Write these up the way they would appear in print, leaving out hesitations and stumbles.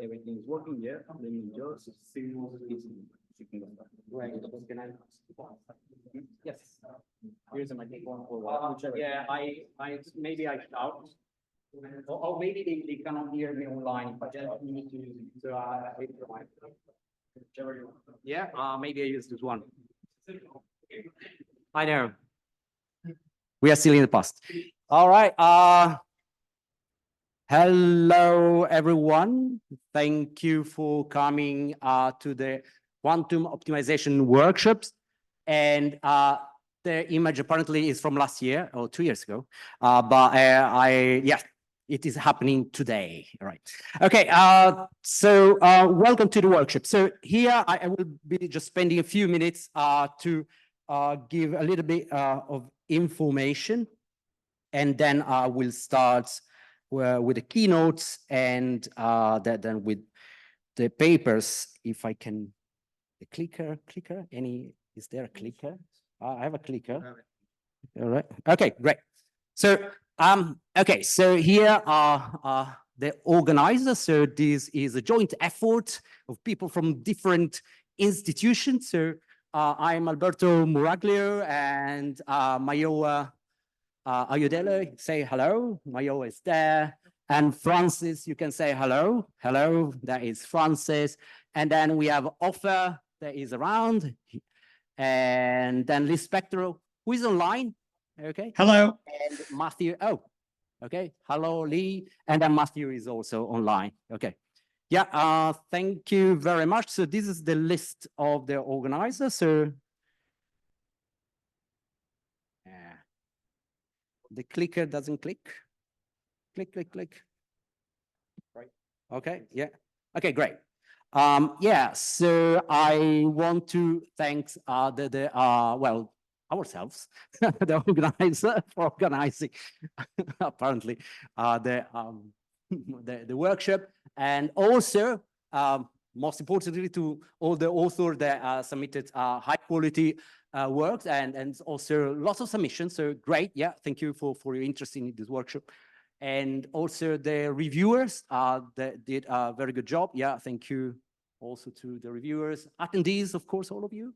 Everything is working, yeah. Let me just see. Yes. Here's a microphone for whichever. Yeah, I maybe I shout. Or maybe they cannot hear me online, but just need to use it. So yeah, maybe I use this one. I know. We are still in the past. All right. Hello, everyone. Thank you for coming to the quantum optimization workshops. And the image apparently is from last year or 2 years ago. Yes, it is happening today. All right. Okay. So welcome to the workshop. So here I will be just spending a few minutes to give a little bit of information, and then we'll start with the keynotes and then with the papers. If I can, the clicker, is there a clicker? I have a clicker. All right. Okay, great. So okay, so here are the organizers. So this is a joint effort of people from different institutions. So I'm Alberto Muraglio, and Mayowa Ayudele, say hello. Mayowa is there. And Francis, you can say hello. Hello, that is Francis. And then we have Offer that is around. And then Lee Spectro, who is online. Okay. Hello. And Matthew, oh, okay. Hello, Lee. And then Matthew is also online. Okay. Yeah, thank you very much. So this is the list of the organizers. So the clicker doesn't click. Click. Right. Okay. Yeah. Okay, great. Yeah, so I want to thank well, ourselves, the organizer, for organizing apparently the workshop, and also most importantly to all the authors that submitted high quality works, and also lots of submissions. So great, yeah, thank you for your interest in this workshop. And also the reviewers that did a very good job. Yeah, thank you also to the reviewers, attendees, of course, all of you,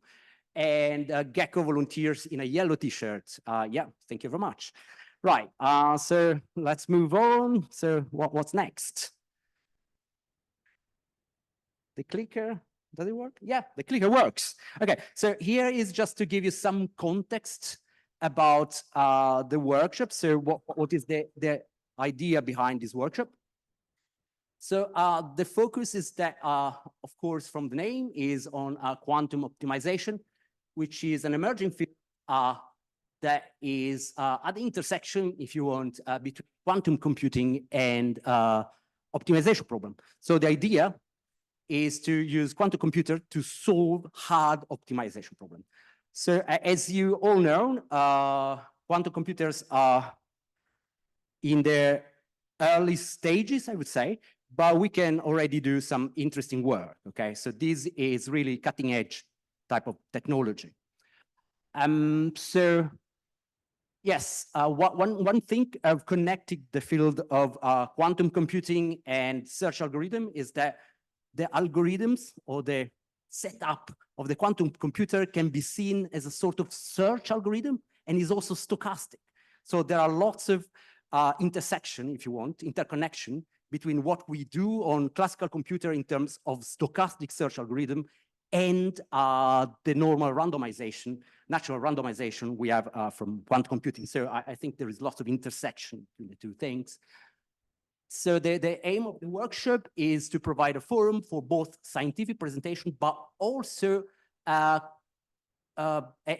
and Gecco volunteers in a yellow t-shirt. Yeah, thank you very much. Right, so let's move on. So what's next? The clicker, does it work? Yeah, the clicker works. Okay, so here is just to give you some context about the workshop. So what is the idea behind this workshop? So the focus is that, of course, from the name, is on quantum optimization, which is an emerging field that is at the intersection, if you want, between quantum computing and optimization problem. So the idea is to use quantum computer to solve hard optimization problem. So as you all know, quantum computers are in the early stages, I would say, but we can already do some interesting work, okay? So this is really cutting edge type of technology. So yes, one thing of connecting the field of quantum computing and search algorithm is that the algorithms or the setup of the quantum computer can be seen as a sort of search algorithm, and is also stochastic. So there are lots of intersection, if you want, interconnection between what we do on classical computer in terms of stochastic search algorithm and the normal randomization, natural randomization we have from quantum computing. So I think there is lots of intersection between the two things. So the aim of the workshop is to provide a forum for both scientific presentation, but also a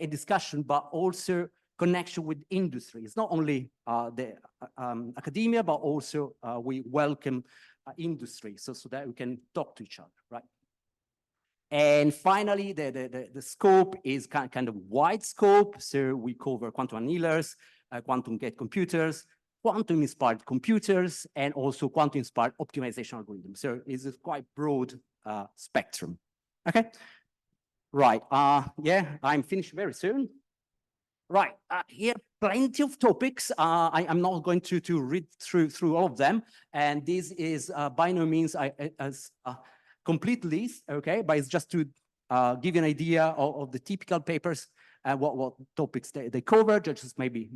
discussion, but also connection with industry. It's not only the academia, but also we welcome industry, so that we can talk to each other, right? And finally, the scope is kind of wide scope. So we cover quantum annealers, quantum gate computers, quantum-inspired computers, and also quantum-inspired optimization algorithms. So it's a quite broad spectrum. Okay, right. Yeah, I'm finished very soon. Right, here plenty of topics. I'm not going to read through all of them, and this is by no means as complete list, okay? But it's just to give you an idea of the typical papers and what topics they cover. Just maybe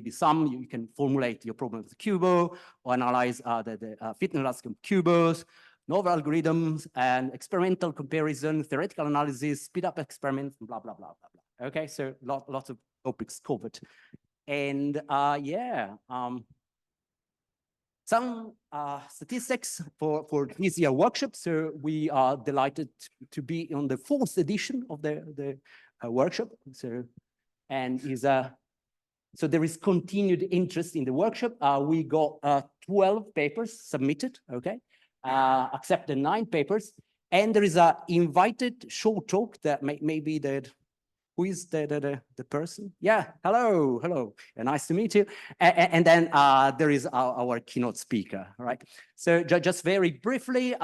some you can formulate your problem with Cubo or analyze the fitness landscape of Cubos, novel algorithms and experimental comparison, theoretical analysis, speed up experiments, blah blah blah blah blah. Okay, so lots of topics covered. And yeah, some statistics for this year workshop. So we are delighted to be on the 4th edition of the workshop. So, and so there is continued interest in the workshop. We got 12 papers submitted, okay, except the 9 papers. And there is a invited short talk that maybe who is the person? Yeah, hello, nice to meet you. And then there is our keynote speaker, right? So just very briefly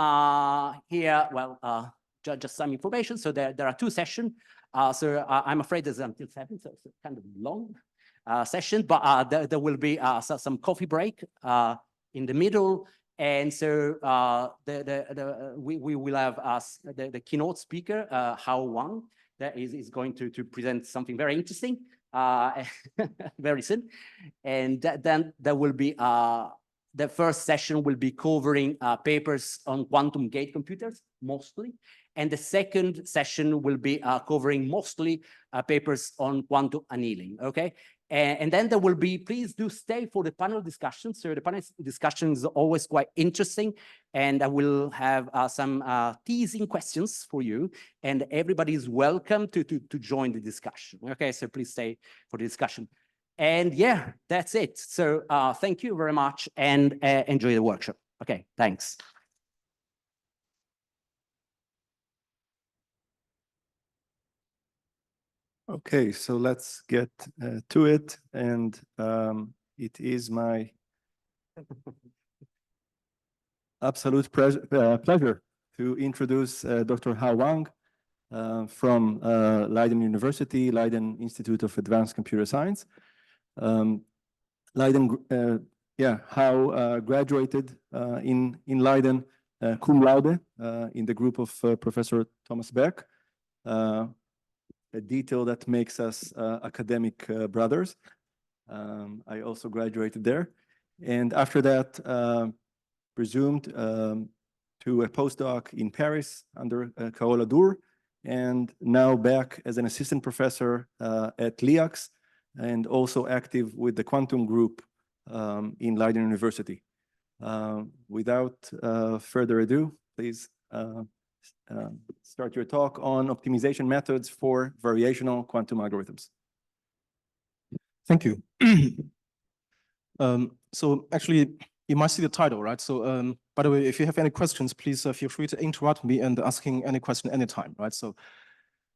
here, well, just some information. So there are 2 sessions. So I'm afraid there's until 7, so it's kind of long session, but there will be some coffee break in the middle. And so we will have the keynote speaker, Hao Wang, that is going to present something very interesting very soon. And then there will be, the first session will be covering papers on quantum gate computers, mostly. And the second session will be covering mostly papers on quantum annealing, okay? And then there will be, please do stay for the panel discussion. So the panel discussion is always quite interesting. And I will have some teasing questions for you. And everybody is welcome to join the discussion. Okay, so please stay for the discussion. And yeah, that's it. So thank you very much and enjoy the workshop. Okay, thanks. Okay, so let's get to it. And it is my absolute pleasure to introduce Dr. Hao Wang from Leiden University, Leiden Institute of Advanced Computer Science. Leiden, Hao graduated in Leiden cum laude in the group of Professor Thomas Beck. A detail that makes us academic brothers. I also graduated there. And after that, resumed to a postdoc in Paris under Caola Dur, and now back as an assistant professor at LIACS, and also active with the quantum group in Leiden University. Without further ado, please start your talk on optimization methods for variational quantum algorithms. Thank you. So actually, you might see the title, right? So by the way, if you have any questions, please feel free to interrupt me and asking any question anytime, right? So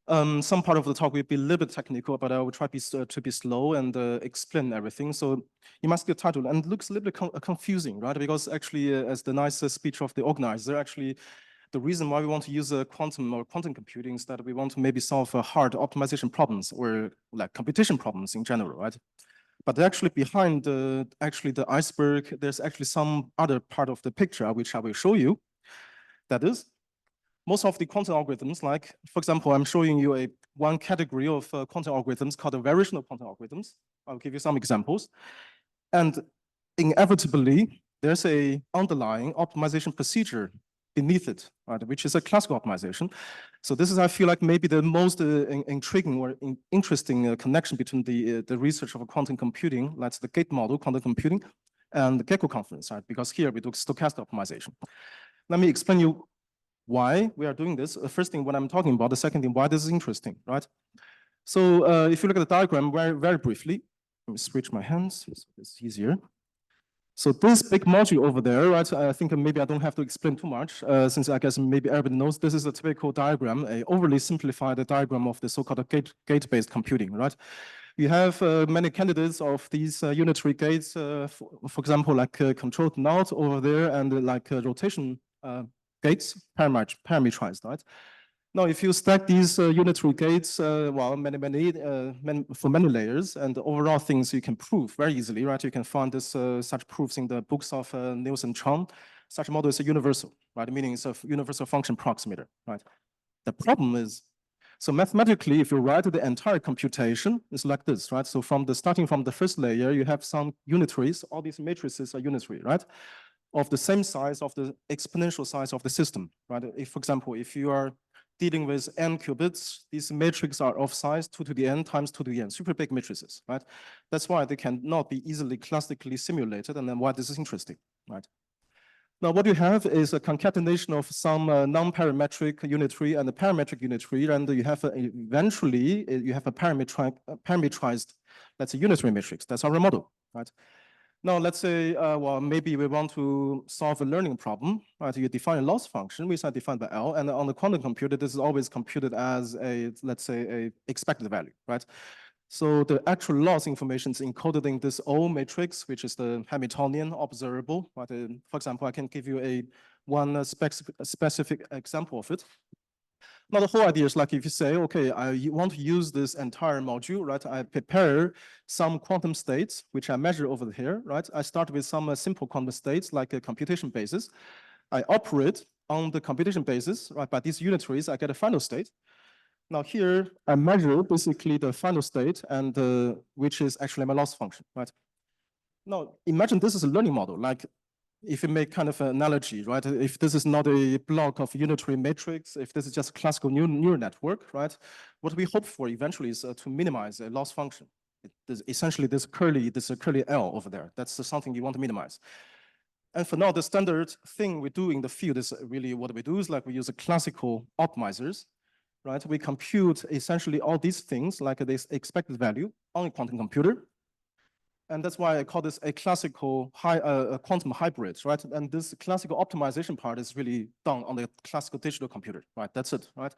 some part of the talk will be a little bit technical, but I will try to be slow and explain everything. So you must see the title, and it looks a little bit confusing, right? Because actually, as the nice speech of the organizer, actually, the reason why we want to use quantum or quantum computing is that we want to maybe solve hard optimization problems or like computation problems in general, right? But actually behind the iceberg, there's actually some other part of the picture which I will show you. That is, most of the quantum algorithms, like for example, I'm showing you one category of quantum algorithms called the variational quantum algorithms. I'll give you some examples. And inevitably, there's a underlying optimization procedure beneath it, right, which is a classical optimization. So this is, I feel like, maybe the most intriguing or interesting connection between the research of quantum computing, that's the gate model quantum computing, and the Gecco conference, right? Because here we do stochastic optimization. Let me explain you why we are doing this. The first thing, what I'm talking about. The second thing, why this is interesting, right? So if you look at the diagram very briefly, let me switch my hands so it's easier. So this big module over there, right? I think maybe I don't have to explain too much, since I guess maybe everybody knows this is a typical diagram, a overly simplified diagram of the so-called gate-based computing, right? You have many candidates of these unitary gates, for example, like controlled knot over there, and like rotation gates, parametrized, right? Now, if you stack these unitary gates, well, for many layers, and the overall things you can prove very easily, right? You can find this such proofs in the books of Nielsen Chang. Such a model is a universal, right? Meaning it's a universal function approximator, right? The problem is, so mathematically, if you write the entire computation, it's like this, right? So starting from the first layer, you have some unitaries. All these matrices are unitary, right? Of the same size of the exponential size of the system, right? If, for example, if you are dealing with n qubits, these matrices are of size 2 to the n times 2 to the n, super big matrices, right? That's why they cannot be easily classically simulated, and then why this is interesting, right? Now, what you have is a concatenation of some non-parametric unitary and a parametric unitary, and you have eventually you have a parametrized, let's say, unitary matrix. That's our model, right? Now, let's say, well, maybe we want to solve a learning problem, right? You define a loss function, which is defined by L, and on the quantum computer, this is always computed as a, let's say, a expected value, right? So the actual loss information is encoded in this O matrix, which is the Hamiltonian observable. Right? For example, I can give you one specific example of it. Now, the whole idea is like if you say, okay, I want to use this entire module, right? I prepare some quantum states, which I measure over here, right? I start with some simple quantum states like a computation basis. I operate on the computation basis, right? By these unitaries, I get a final state. Now here, I measure basically the final state, and which is actually my loss function, right? Now, imagine this is a learning model. Like, if you make kind of an analogy, right? If this is not a block of unitary matrix, if this is just a classical neural network, right? What we hope for eventually is to minimize a loss function. Essentially, this curly L over there. That's something you want to minimize. And for now, the standard thing we do in the field is really what we do is like we use a classical optimizers. Right? We compute essentially all these things like this expected value on a quantum computer. And that's why I call this a classical quantum hybrid, right? And this classical optimization part is really done on the classical digital computer, right? That's it, right?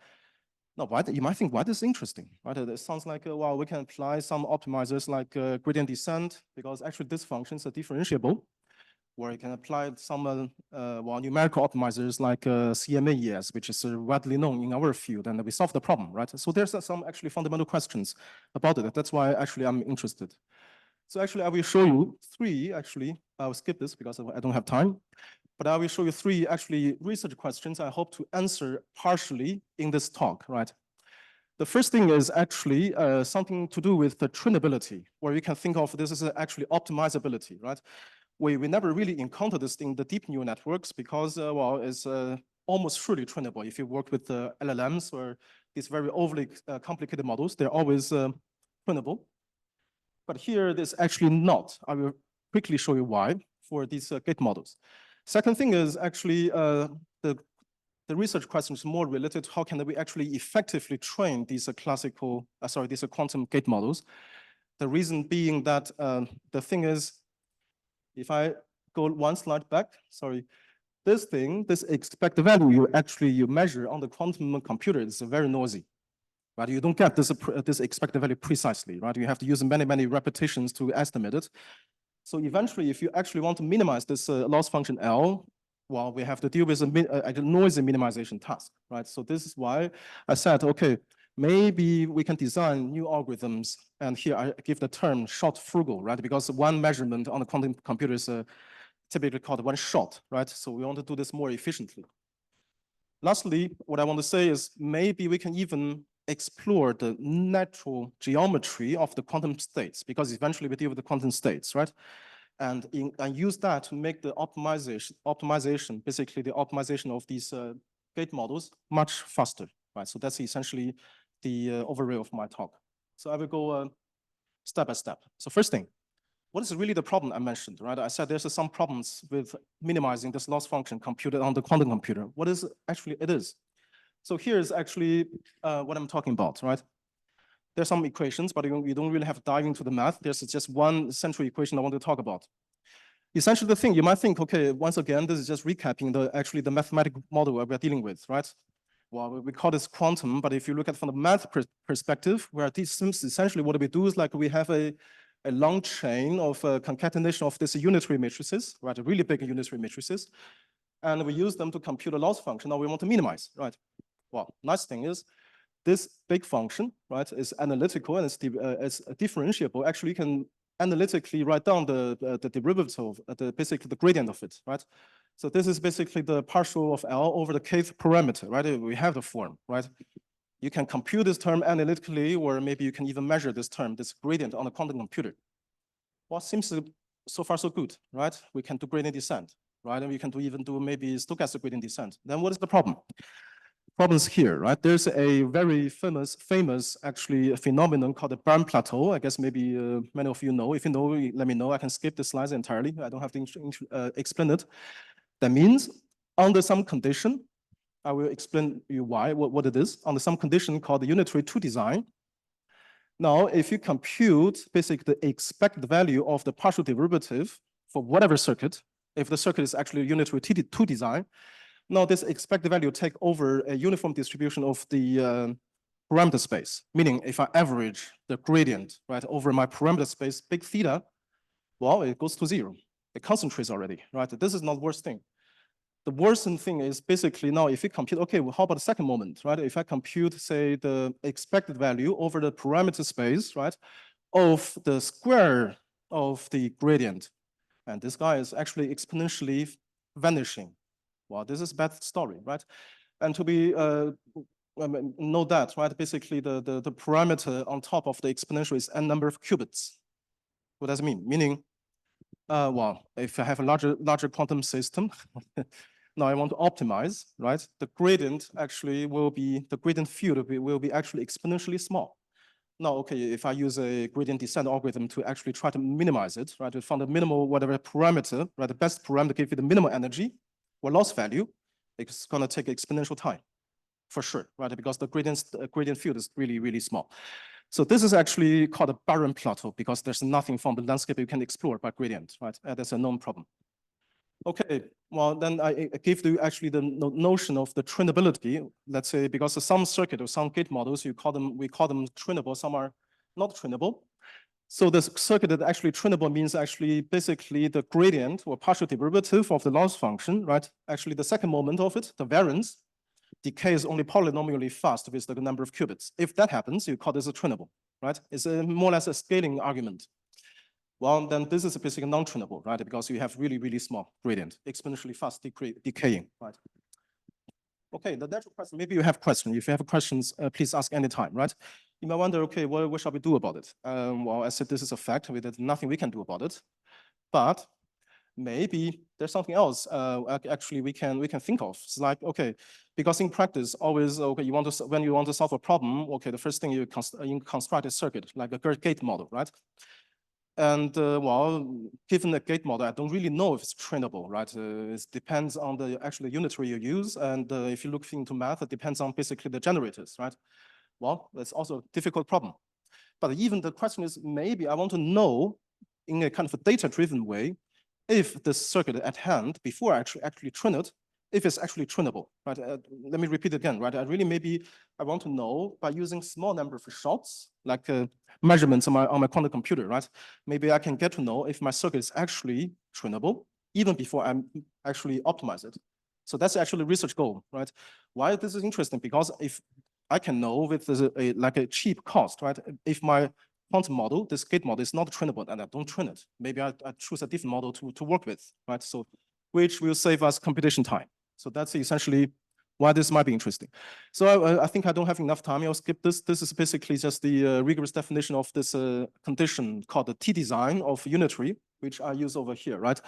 Now, you might think, why this is interesting, right? It sounds like, well, we can apply some optimizers like gradient descent, because actually this function is differentiable, where you can apply some well, numerical optimizers like CMAES, which is widely known in our field, and we solve the problem, right? So there's some actually fundamental questions about it. That's why actually I'm interested. So actually I will show you three, actually, I will skip this because I don't have time, but I will show you three actually research questions I hope to answer partially in this talk, right? The first thing is actually something to do with the trainability, where you can think of this as actually optimizability, right? We never really encounter this in the deep neural networks because, well, it's almost surely trainable. If you work with the LLMs or these very overly complicated models, they're always trainable. But here, it is actually not. I will quickly show you why for these gate models. Second thing is actually the research question is more related to how can we actually effectively train these these quantum gate models. The reason being that the thing is, if I go one slide back, sorry, this expected value you measure on the quantum computer is very noisy, right? You don't get this expected value precisely, right? You have to use many repetitions to estimate it. So eventually, if you actually want to minimize this loss function L, well, we have to deal with a noisy minimization task, right? So this is why I said, okay, maybe we can design new algorithms. And here I give the term shot frugal, right? Because one measurement on the quantum computer is typically called one shot, right? So we want to do this more efficiently. Lastly, what I want to say is maybe we can even explore the natural geometry of the quantum states, because eventually we deal with the quantum states, right? And use that to make the optimization, basically the optimization of these gate models much faster, right? So that's essentially the overview of my talk. So I will go step by step. So first thing, what is really the problem I mentioned, right? I said there's some problems with minimizing this loss function computed on the quantum computer. What is actually it is? So here's actually what I'm talking about, right? There's some equations, but you don't really have to dive into the math. There's just one central equation I want to talk about. Essentially the thing, you might think, okay, once again, this is just recapping the mathematical model we're dealing with, right? Well, we call this quantum, but if you look at it from the math perspective, where this essentially what we do is like we have a long chain of concatenation of these unitary matrices, right? Really big unitary matrices. And we use them to compute a loss function. Now we want to minimize, right? Well, nice thing is this big function, right, is analytical and it's differentiable. Actually, you can analytically write down the derivative, basically the gradient of it, right? So this is basically the partial of L over the kth parameter, right? We have the form, right? You can compute this term analytically, or maybe you can even measure this term, this gradient on a quantum computer. Well, seems so far so good, right? We can do gradient descent, right? And we can even do maybe stochastic gradient descent. Then what is the problem? Problems here, right? There's a very famous actually phenomenon called the Barn plateau. I guess maybe many of you know. If you know, let me know. I can skip the slides entirely. I don't have to explain it. That means under some condition, I will explain you why, what it is, under some condition called the unitary 2 design. Now, if you compute basically the expected value of the partial derivative for whatever circuit, if the circuit is actually a unitary 2 design, now this expected value take over a uniform distribution of the parameter space, meaning if I average the gradient, right, over my parameter space, big theta, well, it goes to 0. It concentrates already, right? This is not the worst thing. The worst thing is basically now if you compute, okay, well, how about the second moment, right? If I compute, say, the expected value over the parameter space, right, of the square of the gradient, and this guy is actually exponentially vanishing. Well, this is a bad story, right? And to be, know that, right, basically the parameter on top of the exponential is n number of qubits. What does it mean? Meaning, well, if I have a larger quantum system, now I want to optimize, right? The gradient actually will be, the gradient field will be actually exponentially small. Now, okay, if I use a gradient descent algorithm to actually try to minimize it, right, to find the minimal whatever parameter, right, the best parameter give you the minimal energy or loss value, it's gonna take exponential time, for sure, right? Because the gradient field is really, really small. So this is actually called a barren plateau because there's nothing from the landscape you can explore by gradient, right? That's a known problem. Okay, well, then I give you actually the notion of the trainability. Let's say because some circuit or some gate models, we call them trainable, some are not trainable. So the circuit that actually trainable means actually basically the gradient or partial derivative of the loss function, right? Actually the second moment of it, the variance, decays only polynomially fast with the number of qubits. If that happens, you call this a trainable, right? It's more or less a scaling argument. Well, then this is basically non-trainable, right? Because you have really, really small gradient, exponentially fast decaying, right? Okay, the natural question, maybe you have questions. If you have questions, please ask anytime, right? You might wonder, okay, what shall we do about it? Well, I said this is a fact, there's nothing we can do about it, but maybe there's something else actually we can think of. It's like, okay, because in practice, always, okay, when you want to solve a problem, okay, the first thing you construct a circuit, like a gate model, right? And well, given the gate model, I don't really know if it's trainable, right? It depends on the actual unitary you use. And if you look into math, it depends on basically the generators, right? Well, that's also a difficult problem. But even the question is, maybe I want to know in a kind of a data-driven way, if the circuit at hand, before I actually train it, if it's actually trainable, right? Let me repeat again, right? I want to know by using small number of shots, like measurements on my quantum computer, right? Maybe I can get to know if my circuit is actually trainable, even before I actually optimize it. So that's actually a research goal, right? Why this is interesting? Because if I can know with like a cheap cost, right? If my quantum model, this gate model is not trainable and I don't train it, maybe I choose a different model to work with, right? So which will save us computation time. So that's essentially why this might be interesting. So I think I don't have enough time. I'll skip this. This is basically just the rigorous definition of this condition called the T design of unitary, which I use over here, right?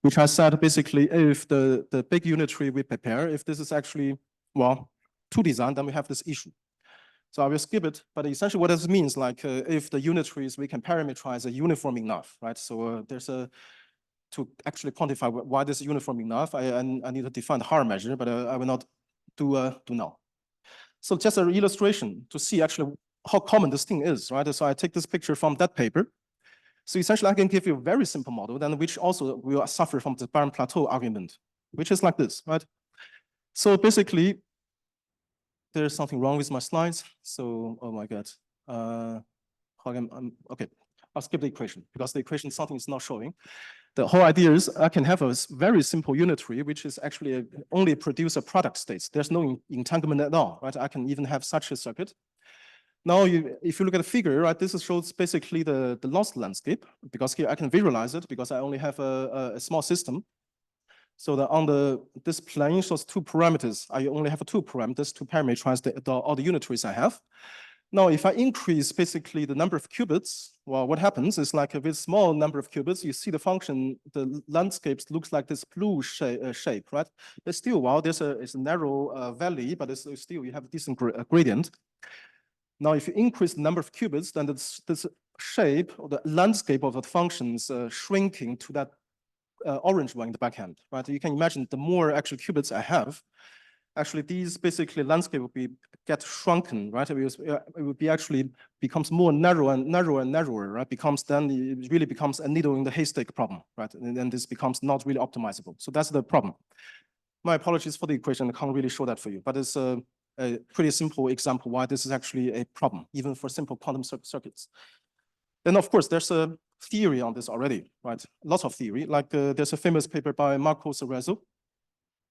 Which I said basically if the big unitary we prepare, if this is actually, well, 2 design, then we have this issue. So I will skip it, but essentially what this means, like if the unitaries we can parameterize are uniform enough, right? So there's to actually quantify why this is uniform enough, I need to define the hard measure, but I will not do now. So just an illustration to see actually how common this thing is, right? So I take this picture from that paper. So essentially I can give you a very simple model, then which also will suffer from the barren plateau argument, which is like this, right? So basically, there's something wrong with my slides. So, oh my God. Okay, I'll skip the equation because the equation something is not showing. The whole idea is I can have a very simple unitary, which is actually only produce a product states. There's no entanglement at all, right? I can even have such a circuit. Now, if you look at the figure, right, this shows basically the loss landscape, because here I can visualize it because I only have a small system. So this plane shows two parameters. I only have two parameters to parameterize all the unitaries I have. Now, if I increase basically the number of qubits, well, what happens is like with small number of qubits, you see the function, the landscapes looks like this blue shape, right? But still, while it's a narrow valley, but it's still you have a decent gradient. Now, if you increase the number of qubits, then this shape or the landscape of the functions shrinking to that orange one in the back end, right? You can imagine the more actual qubits I have, actually these basically landscape will get shrunken, right? It will be actually becomes more narrow and narrower and narrower, right? It really becomes a needle in the haystack problem, right? And then this becomes not really optimizable. So that's the problem. My apologies for the equation. I can't really show that for you, but it's a pretty simple example why this is actually a problem, even for simple quantum circuits. Then, of course, there's a theory on this already, right? Lots of theory. Like there's a famous paper by Marco Cerezo.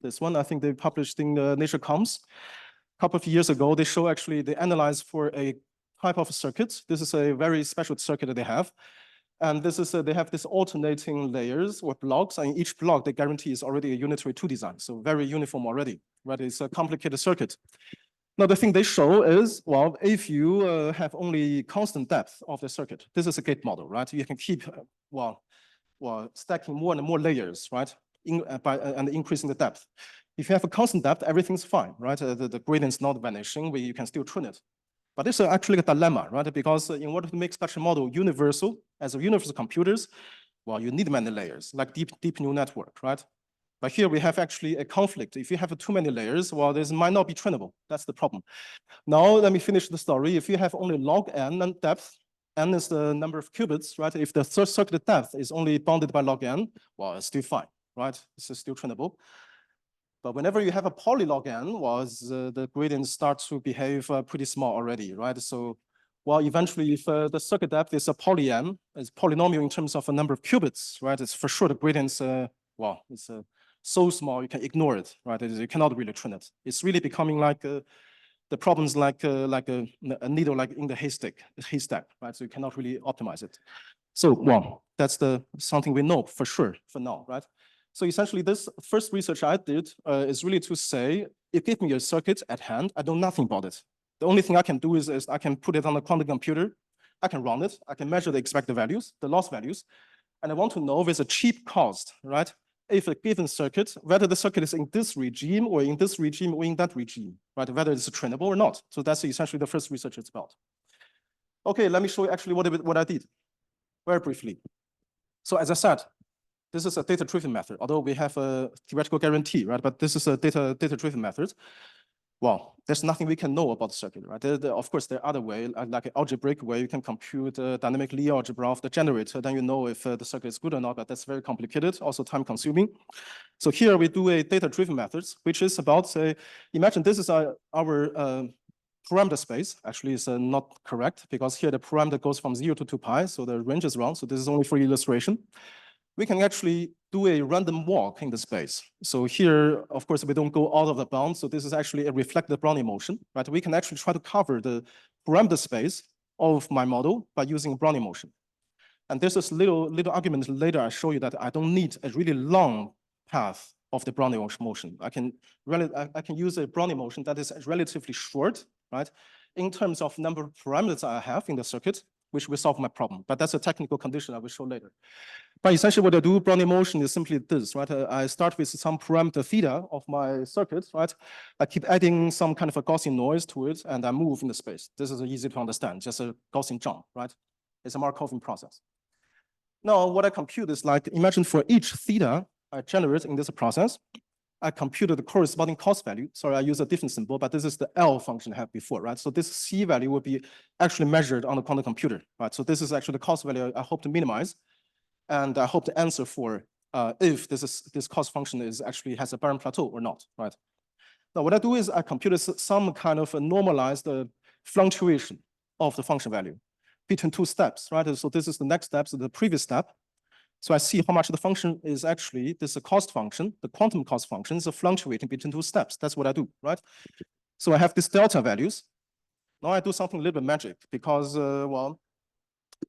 This one, I think they published in Nature Comms. A couple of years ago, they show actually they analyze for a type of circuit. This is a very special circuit that they have. And this is they have this alternating layers or blocks, and each block they guarantee is already a unitary 2 design. So very uniform already, right? It's a complicated circuit. Now, the thing they show is, well, if you have only constant depth of the circuit, this is a gate model, right? You can keep, stacking more and more layers, right? And increasing the depth. If you have a constant depth, everything's fine, right? The gradient's not vanishing, you can still tune it. But this is actually a dilemma, right? Because in order to make such a model universal, as a universal computers, well, you need many layers, like deep neural network, right? But here we have actually a conflict. If you have too many layers, well, this might not be trainable. That's the problem. Now, let me finish the story. If you have only log n and depth, n is the number of qubits, right? If the circuit depth is only bounded by log n, well, it's still fine, right? It's still trainable. But whenever you have a polylog n, well, the gradients start to behave pretty small already, right? So, well, eventually, if the circuit depth is a poly n, it's polynomial in terms of a number of qubits, right? It's for sure the gradients, it's so small you can ignore it, right? You cannot really train it. It's really becoming like the problems like a needle like in the haystack, right? So you cannot really optimize it. So, well, that's something we know for sure for now, right? So essentially, this first research I did is really to say, it gave me a circuit at hand. I know nothing about it. The only thing I can do is I can put it on a quantum computer. I can run it. I can measure the expected values, the loss values. And I want to know with a cheap cost, right? If a given circuit, whether the circuit is in this regime or in this regime or in that regime, right? Whether it's trainable or not. So that's essentially the first research it's about. Okay, let me show you actually what I did very briefly. So as I said, this is a data-driven method, although we have a theoretical guarantee, right? But this is a data-driven method. Well, there's nothing we can know about the circuit, right? Of course, there are other ways, like an algebraic way, you can compute dynamic Lie algebra of the generator, then you know if the circuit is good or not, but that's very complicated, also time-consuming. So here we do a data-driven methods, which is about, say, imagine this is our parameter space. Actually, it's not correct, because here the parameter goes from 0 to 2 pi, so the range is wrong, so this is only for illustration. We can actually do a random walk in the space. So here, of course, we don't go out of the bound. So this is actually a reflected Brownian motion, right? We can actually try to cover the parameter space of my model by using Brownian motion. And there's this little argument later I show you that I don't need a really long path of the Brownian motion. I can use a Brownian motion that is relatively short, right? In terms of number of parameters I have in the circuit, which will solve my problem. But that's a technical condition I will show later. But essentially what I do, Brownian motion, is simply this, right? I start with some parameter theta of my circuit, right? I keep adding some kind of a Gaussian noise to it, and I move in the space. This is easy to understand, just a Gaussian jump, right? It's a Markovian process. Now, what I compute is like, imagine for each theta I generate in this process, I computed the corresponding cost value. Sorry, I use a different symbol, but this is the L function I had before, right? So this C value will be actually measured on the quantum computer, right? So this is actually the cost value I hope to minimize. And I hope to answer for if this cost function actually has a barren plateau or not, right? Now, what I do is I compute some kind of a normalized fluctuation of the function value between two steps, right? So this is the next step, so the previous step. So I see how much the function is actually, this is a cost function, the quantum cost function is fluctuating between two steps. That's what I do, right? So I have these delta values. Now I do something a little bit magic because, well,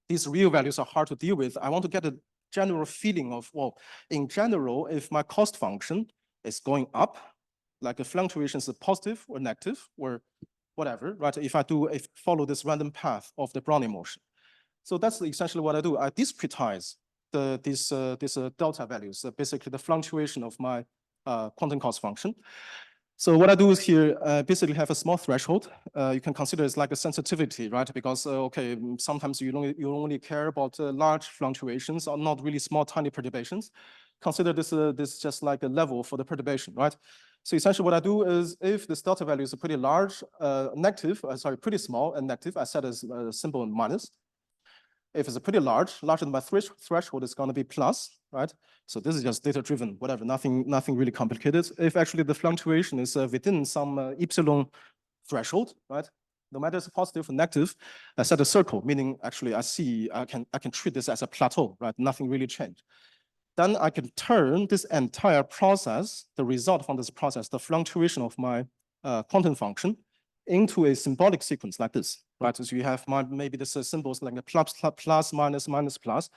these real values are hard to deal with. I want to get a general feeling of, well, in general, if my cost function is going up, like the fluctuations are positive or negative or whatever, right? If I follow this random path of the Brownian motion. So that's essentially what I do. I discretize these delta values, basically the fluctuation of my quantum cost function. So what I do is here, basically have a small threshold. You can consider it's like a sensitivity, right? Because, okay, sometimes you only care about large fluctuations or not really small, tiny perturbations. Consider this just like a level for the perturbation, right? So essentially what I do is if this delta value is pretty large, pretty small and negative, I set as a symbol minus. If it's pretty larger than my threshold, it's going to be plus, right? So this is just data-driven, whatever, nothing really complicated. If actually the fluctuation is within some epsilon threshold, right? No matter it's positive or negative, I set a circle, meaning actually I can treat this as a plateau, right? Nothing really changed. Then I can turn this entire process, the result from this process, the fluctuation of my quantum function, into a symbolic sequence like this, right? So you have maybe this symbols like a plus, minus, plus,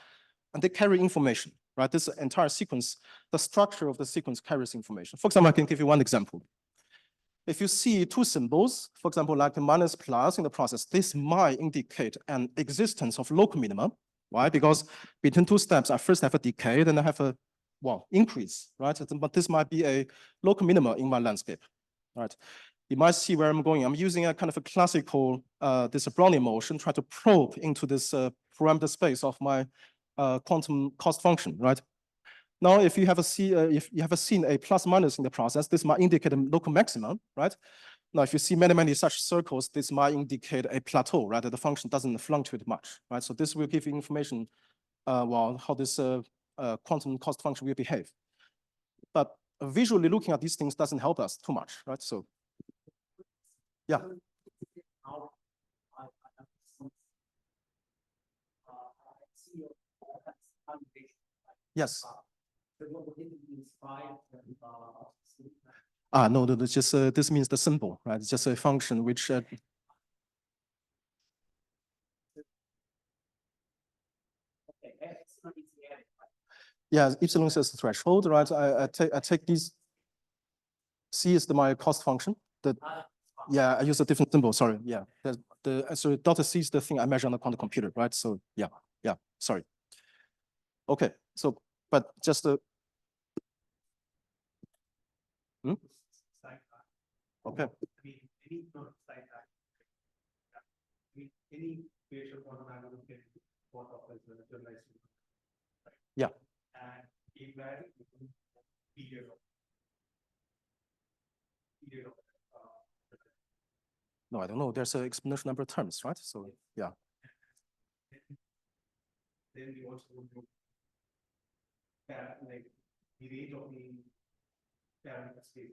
and they carry information, right? This entire sequence, the structure of the sequence carries information. For example, I can give you one example. If you see two symbols, for example, like a minus plus in the process, this might indicate an existence of local minimum. Why? Because between two steps, I first have a decay, then I have a, well, increase, right? But this might be a local minima in my landscape, right? You might see where I'm going. I'm using a kind of a classical, this Brownian motion, try to probe into this parameter space of my quantum cost function, right? Now, if you have seen a plus minus in the process, this might indicate a local maximum, right? Now, if you see many such circles, this might indicate a plateau, right? The function doesn't fluctuate much, right? So this will give you information, well, how this quantum cost function will behave. But visually looking at these things doesn't help us too much, right? So, yeah. Yes. No, it's just this means the symbol, right? It's just a function which. Yeah, epsilon is the threshold, right? I take these. C is my cost function. Yeah, I use a different symbol. Sorry. Yeah, so delta C is the thing I measure on the quantum computer, right? So yeah. Sorry. Okay. So, but just the. Okay. Yeah. No, I don't know. There's an exponential number of terms, right? So yeah. Then we also like the range of the parameter space.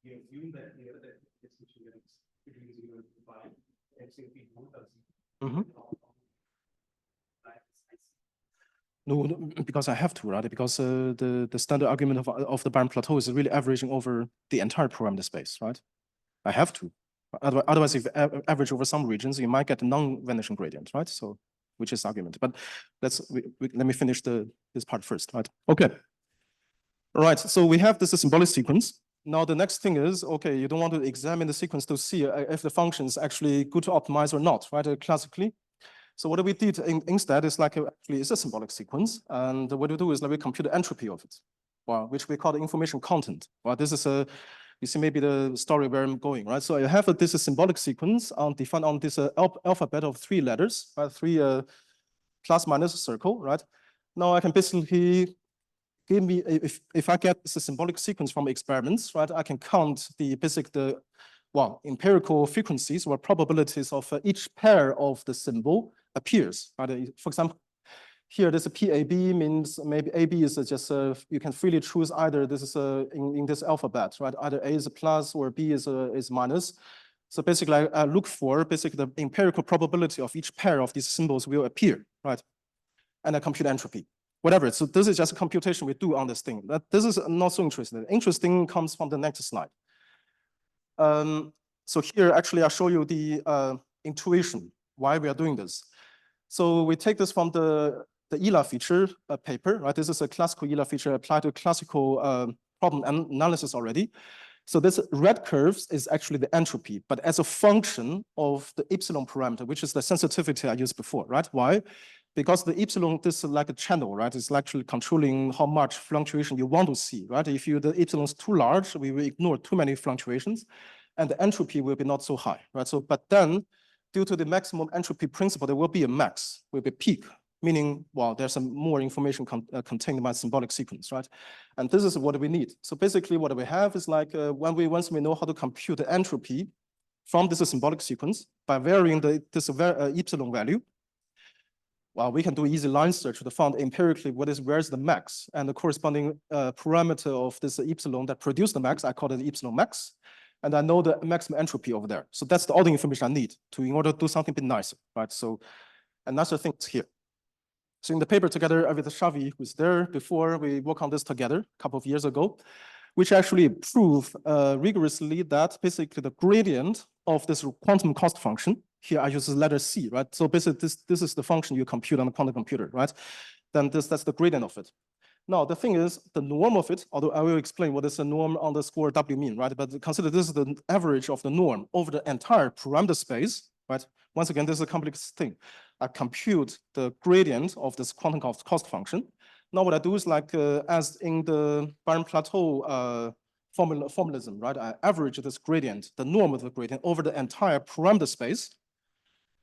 We assume that here that this between 0 and 5, and say we don't. No, because I have to, right? Because the standard argument of the Barron plateau is really averaging over the entire parameter space, right? I have to. Otherwise, if you average over some regions, you might get a non-vanishing gradient, right? So, which is the argument. But let me finish this part first, right? Okay. All right. So we have this symbolic sequence. Now the next thing is, okay, you don't want to examine the sequence to see if the function is actually good to optimize or not, right? Classically. So what we did instead is like actually it's a symbolic sequence, and what we do is like we compute the entropy of it, well, which we call the information content. Well, this is you see maybe the story where I'm going, right? So I have this symbolic sequence defined on this alphabet of 3 letters, right? 3 plus minus circle, right? Now I can basically give me if I get this symbolic sequence from experiments, right? I can count the empirical frequencies or probabilities of each pair of the symbol appears. Right? For example, here there's a PAB means maybe AB is just you can freely choose either this is in this alphabet, right? Either A is a plus or B is minus. So basically, I look for basically the empirical probability of each pair of these symbols will appear, right? And I compute entropy. whatever. So this is just a computation we do on this thing. This is not so interesting. Interesting comes from the next slide. So here, actually, I'll show you the intuition, why we are doing this. So we take this from the ELA feature paper, right? This is a classical ELA feature applied to classical problem analysis already. So this red curves is actually the entropy, but as a function of the epsilon parameter, which is the sensitivity I used before, right? Why? Because the epsilon, this is like a channel, right? It's actually controlling how much fluctuation you want to see, right? If the epsilon is too large, we will ignore too many fluctuations, and the entropy will be not so high, right? So, but then, due to the maximum entropy principle, there will be a max, will be peak, meaning, well, there's some more information contained by symbolic sequence, right? And this is what we need. So basically what we have is like, once we know how to compute the entropy from this symbolic sequence by varying this epsilon value, well, we can do easy line search to find empirically where's the max, and the corresponding parameter of this epsilon that produced the max, I call it epsilon max, and I know the maximum entropy over there. So that's all the information I need in order to do something a bit nicer, right? So another thing is here. So in the paper together with Xavi, who was there before, we worked on this together a couple of years ago, which actually prove rigorously that basically the gradient of this quantum cost function, here I use the letter C, right? So basically this is the function you compute on a quantum computer, right? Then that's the gradient of it. Now, the thing is, the norm of it, although I will explain what is the norm underscore W mean, right? But consider this is the average of the norm over the entire parameter space, right? Once again, this is a complex thing. I compute the gradient of this quantum cost function. Now, what I do is like, as in the Baron-Plateau formalism, right? I average this gradient, the norm of the gradient over the entire parameter space.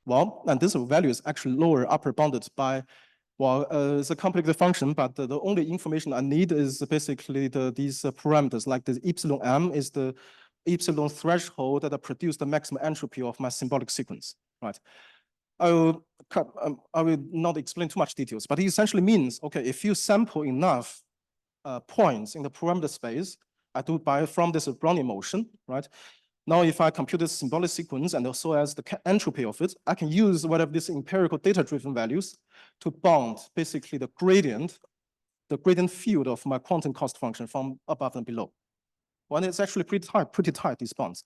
Well, and this value is actually lower upper bounded by, well, it's a complicated function, but the only information I need is basically these parameters, like the epsilon m is the epsilon threshold that produce the maximum entropy of my symbolic sequence, right? I will not explain too much details, but it essentially means, okay, if you sample enough points in the parameter space, I do from this Brownian motion, right? Now, if I compute this symbolic sequence and also as the entropy of it, I can use whatever these empirical data-driven values to bound basically the gradient field of my quantum cost function from above and below. Well, it's actually pretty tight, these bounds.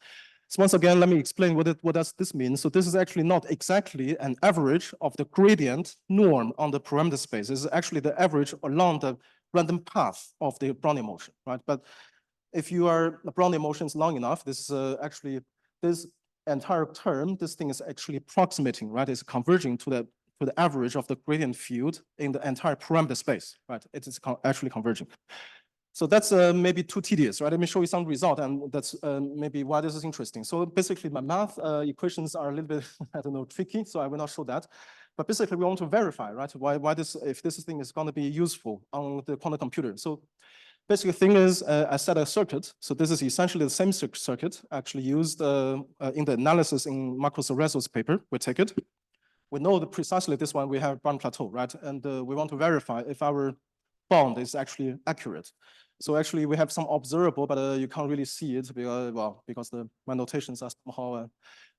So once again, let me explain what does this mean. So this is actually not exactly an average of the gradient norm on the parameter space. This is actually the average along the random path of the Brownian motion, right? But if the Brownian motion is long enough, this is actually this entire term, this thing is actually approximating, right? It's converging to the average of the gradient field in the entire parameter space, right? It is actually converging. So that's maybe too tedious, right? Let me show you some result, and that's maybe why this is interesting. So basically, my math equations are a little bit, I don't know, tricky, so I will not show that. But basically, we want to verify, right? If this thing is going to be useful on the quantum computer. So basically, the thing is, I set a circuit. So this is essentially the same circuit actually used in the analysis in Marco Cerezo's paper. We take it. We know that precisely this one we have Baron-Plateau, right? And we want to verify if our bound is actually accurate. So actually, we have some observable, but you can't really see it because my notations are somehow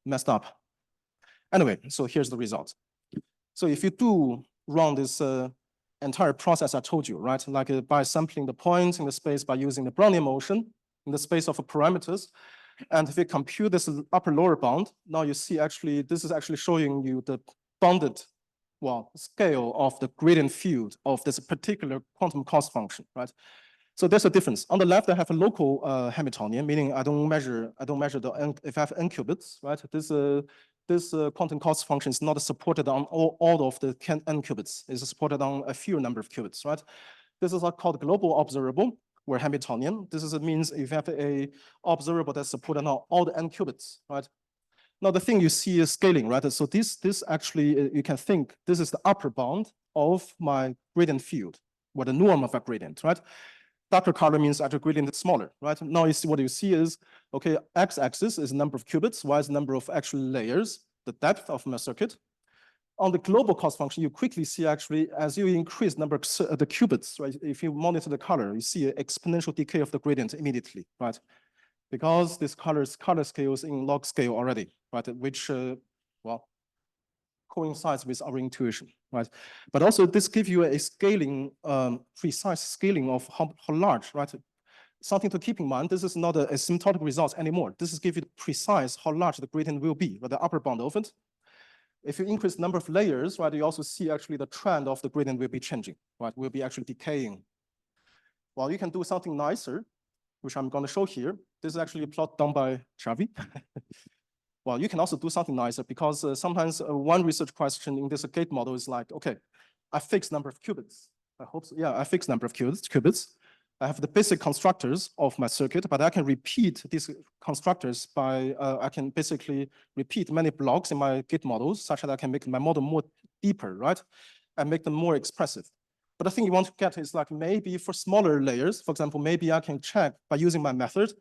messed up. Anyway, so here's the result. So if you do run this entire process I told you, right? Like by sampling the points in the space by using the Brownian motion in the space of parameters. And if you compute this upper lower bound, now you see actually, this is actually showing you the bounded scale of the gradient field of this particular quantum cost function, right? So there's a difference. On the left, I have a local Hamiltonian, meaning I don't measure if I have n qubits, right? This quantum cost function is not supported on all of the n qubits. It's supported on a few number of qubits, right? This is called global observable, where Hamiltonian. This means if you have a observable that's supported on all the n qubits, right? Now the thing you see is scaling, right? So this actually, you can think this is the upper bound of my gradient field, or the norm of a gradient, right? Darker color means actual gradient is smaller, right? Now you see what you see is, okay, x-axis is the number of qubits, y is the number of actual layers, the depth of my circuit. On the global cost function, you quickly see actually, as you increase number of the qubits, right? If you monitor the color, you see an exponential decay of the gradient immediately, right? Because this color scales in log scale already, right? Which, coincides with our intuition, right? But also this gives you a scaling, precise scaling of how large, right? Something to keep in mind, this is not a asymptotic result anymore. This is give you precise how large the gradient will be, the upper bound of it. If you increase the number of layers, right, you also see actually the trend of the gradient will be changing, right? Will be actually decaying. Well, you can do something nicer, which I'm going to show here. This is actually a plot done by Xavi. Well, you can also do something nicer because sometimes one research question in this gate model is like, okay, I fixed number of qubits. I hope so. Yeah, I fixed number of qubits. I have the basic constructors of my circuit, but I can repeat these constructors by, I can basically repeat many blocks in my gate models such that I can make my model more deeper, right? And make them more expressive. But the thing you want to get is like maybe for smaller layers, for example, maybe I can check by using my method.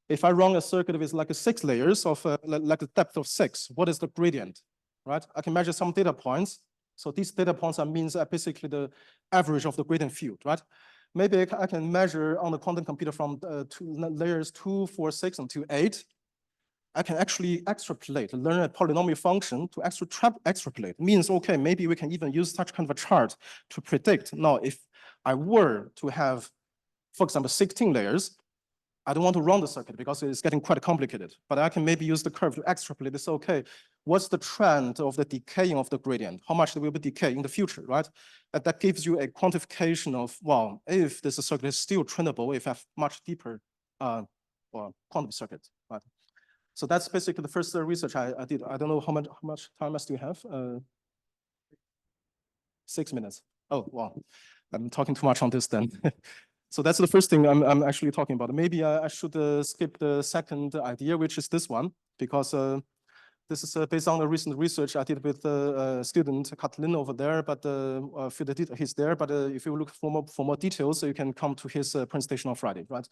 If I run a circuit with like 6 layers of like a depth of 6, what is the gradient, right? I can measure some data points. So these data points means basically the average of the gradient field, right? Maybe I can measure on the quantum computer from layers 2, 4, 6 until 8. I can actually extrapolate, learn a polynomial function to extrapolate. Means, okay, maybe we can even use such kind of a chart to predict. Now, if I were to have, for example, 16 layers, I don't want to run the circuit because it's getting quite complicated, but I can maybe use the curve to extrapolate this. Okay, what's the trend of the decaying of the gradient? How much it will be decay in the future, right? And that gives you a quantification of, well, if this circuit is still trainable, if I have much deeper quantum circuit, right? So that's basically the first research I did. I don't know how much time I still have. 6 minutes. Oh, wow. I'm talking too much on this then. So that's the first thing I'm actually talking about. Maybe I should skip the second idea, which is this one, because this is based on the recent research I did with student Katalin over there, but he's there. But if you look for more details, you can come to his presentation on Friday, right?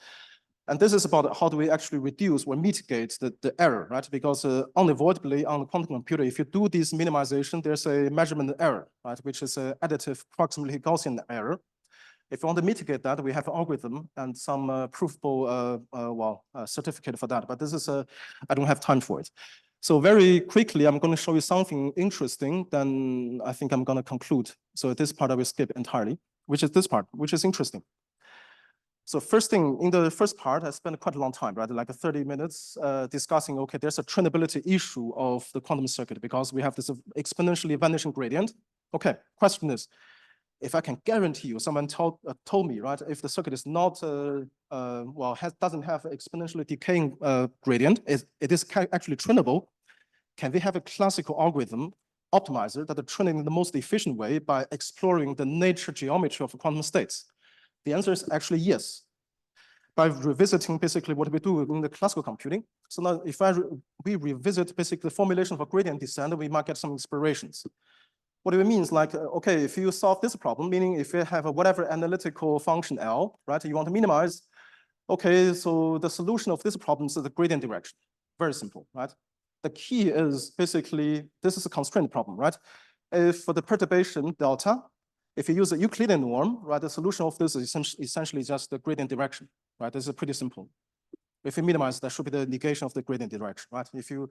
And this is about how do we actually reduce or mitigate the error, right? Because unavoidably on the quantum computer, if you do this minimization, there's a measurement error, right? Which is an additive approximately Gaussian error. If you want to mitigate that, we have an algorithm and some provable certificate for that. But this is I don't have time for it. So very quickly, I'm going to show you something interesting. Then I think I'm going to conclude. So this part I will skip entirely, which is this part, which is interesting. So first thing, in the first part, I spent quite a long time, right? Like 30 minutes discussing, okay, there's a trainability issue of the quantum circuit because we have this exponentially vanishing gradient. Okay, question is, if I can guarantee you, someone told me, right, if the circuit is not, doesn't have exponentially decaying gradient, it is actually trainable, can we have a classical algorithm optimizer that are training in the most efficient way by exploring the nature geometry of quantum states? The answer is actually yes. By revisiting basically what we do in the classical computing. So now if we revisit basically the formulation of a gradient descent, we might get some inspirations. What do it mean? Like, okay, if you solve this problem, meaning if you have a whatever analytical function L, right, you want to minimize, okay, so the solution of this problem is the gradient direction. Very simple, right? The key is basically, this is a constraint problem, right? If for the perturbation delta, if you use a Euclidean norm, right, the solution of this is essentially just the gradient direction, right? This is pretty simple. If you minimize, that should be the negation of the gradient direction, right? If you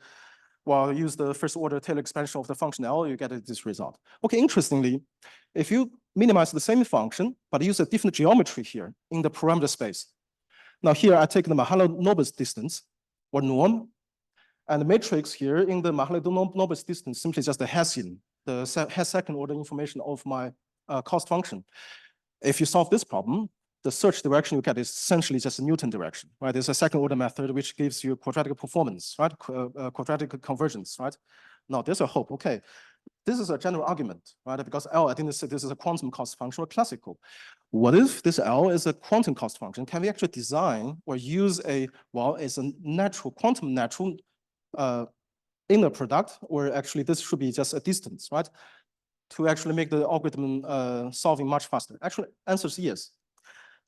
use the first order Taylor expansion of the function L, you get this result. Okay, interestingly, if you minimize the same function, but use a different geometry here in the parameter space. Now here I take the Mahalanobis distance or norm, and the matrix here in the Mahalanobis distance simply just the Hessian, the second order information of my cost function. If you solve this problem, the search direction you get is essentially just a Newton direction, right? There's a second order method which gives you quadratic performance, right? Quadratic convergence, right? Now there's a hope, okay. This is a general argument, right? Because L, I didn't say this is a quantum cost function or classical. What if this L is a quantum cost function? Can we actually design or use it's a natural, quantum natural inner product, or actually this should be just a distance, right? To actually make the algorithm solving much faster? Actually, answer is yes.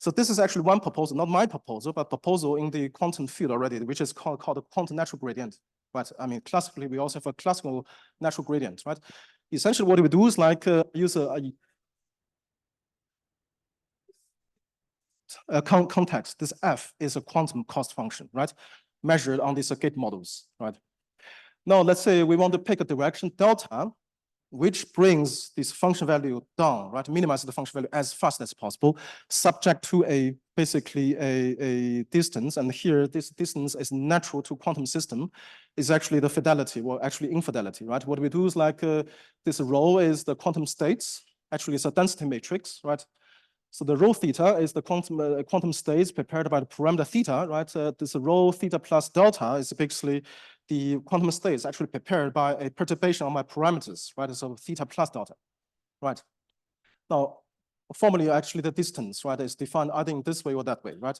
So this is actually one proposal, not my proposal, but proposal in the quantum field already, which is called a quantum natural gradient, right? I mean, classically, we also have a classical natural gradient, right? Essentially, what we do is like use a context. This F is a quantum cost function, right? Measured on these gate models, right? Now, let's say we want to pick a direction delta. which brings this function value down, right? Minimizes the function value as fast as possible, subject to basically a distance. And here, this distance is natural to quantum system, is actually the fidelity, or actually infidelity, right? What we do is like this rho is the quantum states. Actually, it's a density matrix, right? So the rho theta is the quantum states prepared by the parameter theta, right? This rho theta plus delta is basically the quantum states actually prepared by a perturbation of my parameters, right? So theta plus delta, right? Now, formally, actually, the distance, right, is defined either in this way or that way, right?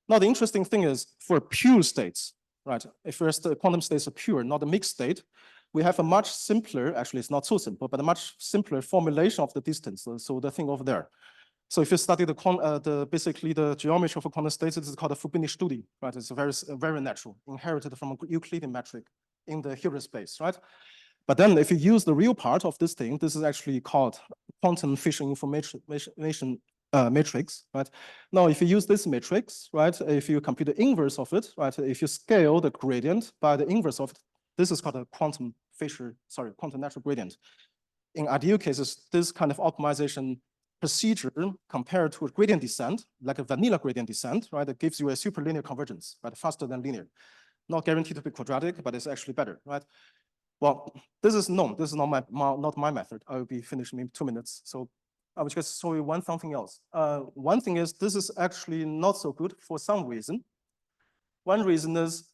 Now, the interesting thing is for pure states, right? If first the quantum states are pure, not a mixed state, we have a much simpler, actually, it's not so simple, but a much simpler formulation of the distance. So the thing over there. So if you study basically the geometry of a quantum state, it is called a Fubini-Studi, right? It's very natural, inherited from a Euclidean metric in the Hilbert space, right? But then if you use the real part of this thing, this is actually called quantum Fisher information matrix, right? Now, if you use this matrix, right, if you compute the inverse of it, right, if you scale the gradient by the inverse of it, this is called a quantum natural gradient. In ideal cases, this kind of optimization procedure compared to a gradient descent, like a vanilla gradient descent, right, it gives you a superlinear convergence, right, faster than linear. Not guaranteed to be quadratic, but it's actually better, right? Well, this is known. This is not my method. I will be finishing in 2 minutes. So I will just show you something else. One thing is this is actually not so good for some reason. One reason is,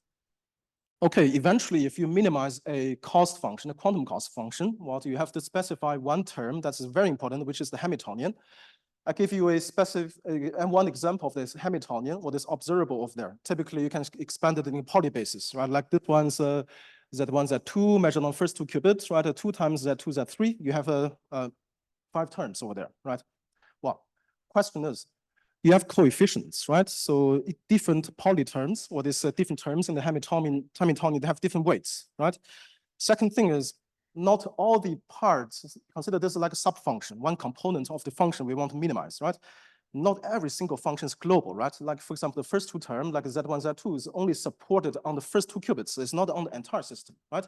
okay, eventually, if you minimize a cost function, a quantum cost function, well, you have to specify one term that's very important, which is the Hamiltonian. I give you one example of this Hamiltonian, what is observable over there. Typically, you can expand it in polybasis, right? Like this one's Z1, Z2, measured on first 2 qubits, right? 2 times Z2, Z3, you have 5 terms over there, right? Well, question is, you have coefficients, right? So different poly terms, or these different terms in the Hamiltonian, they have different weights, right? Second thing is, not all the parts, consider this like a sub-function, one component of the function we want to minimize, right? Not every single function is global, right? Like, for example, the first 2 terms, like Z1, Z2, is only supported on the first 2 qubits. It's not on the entire system, right?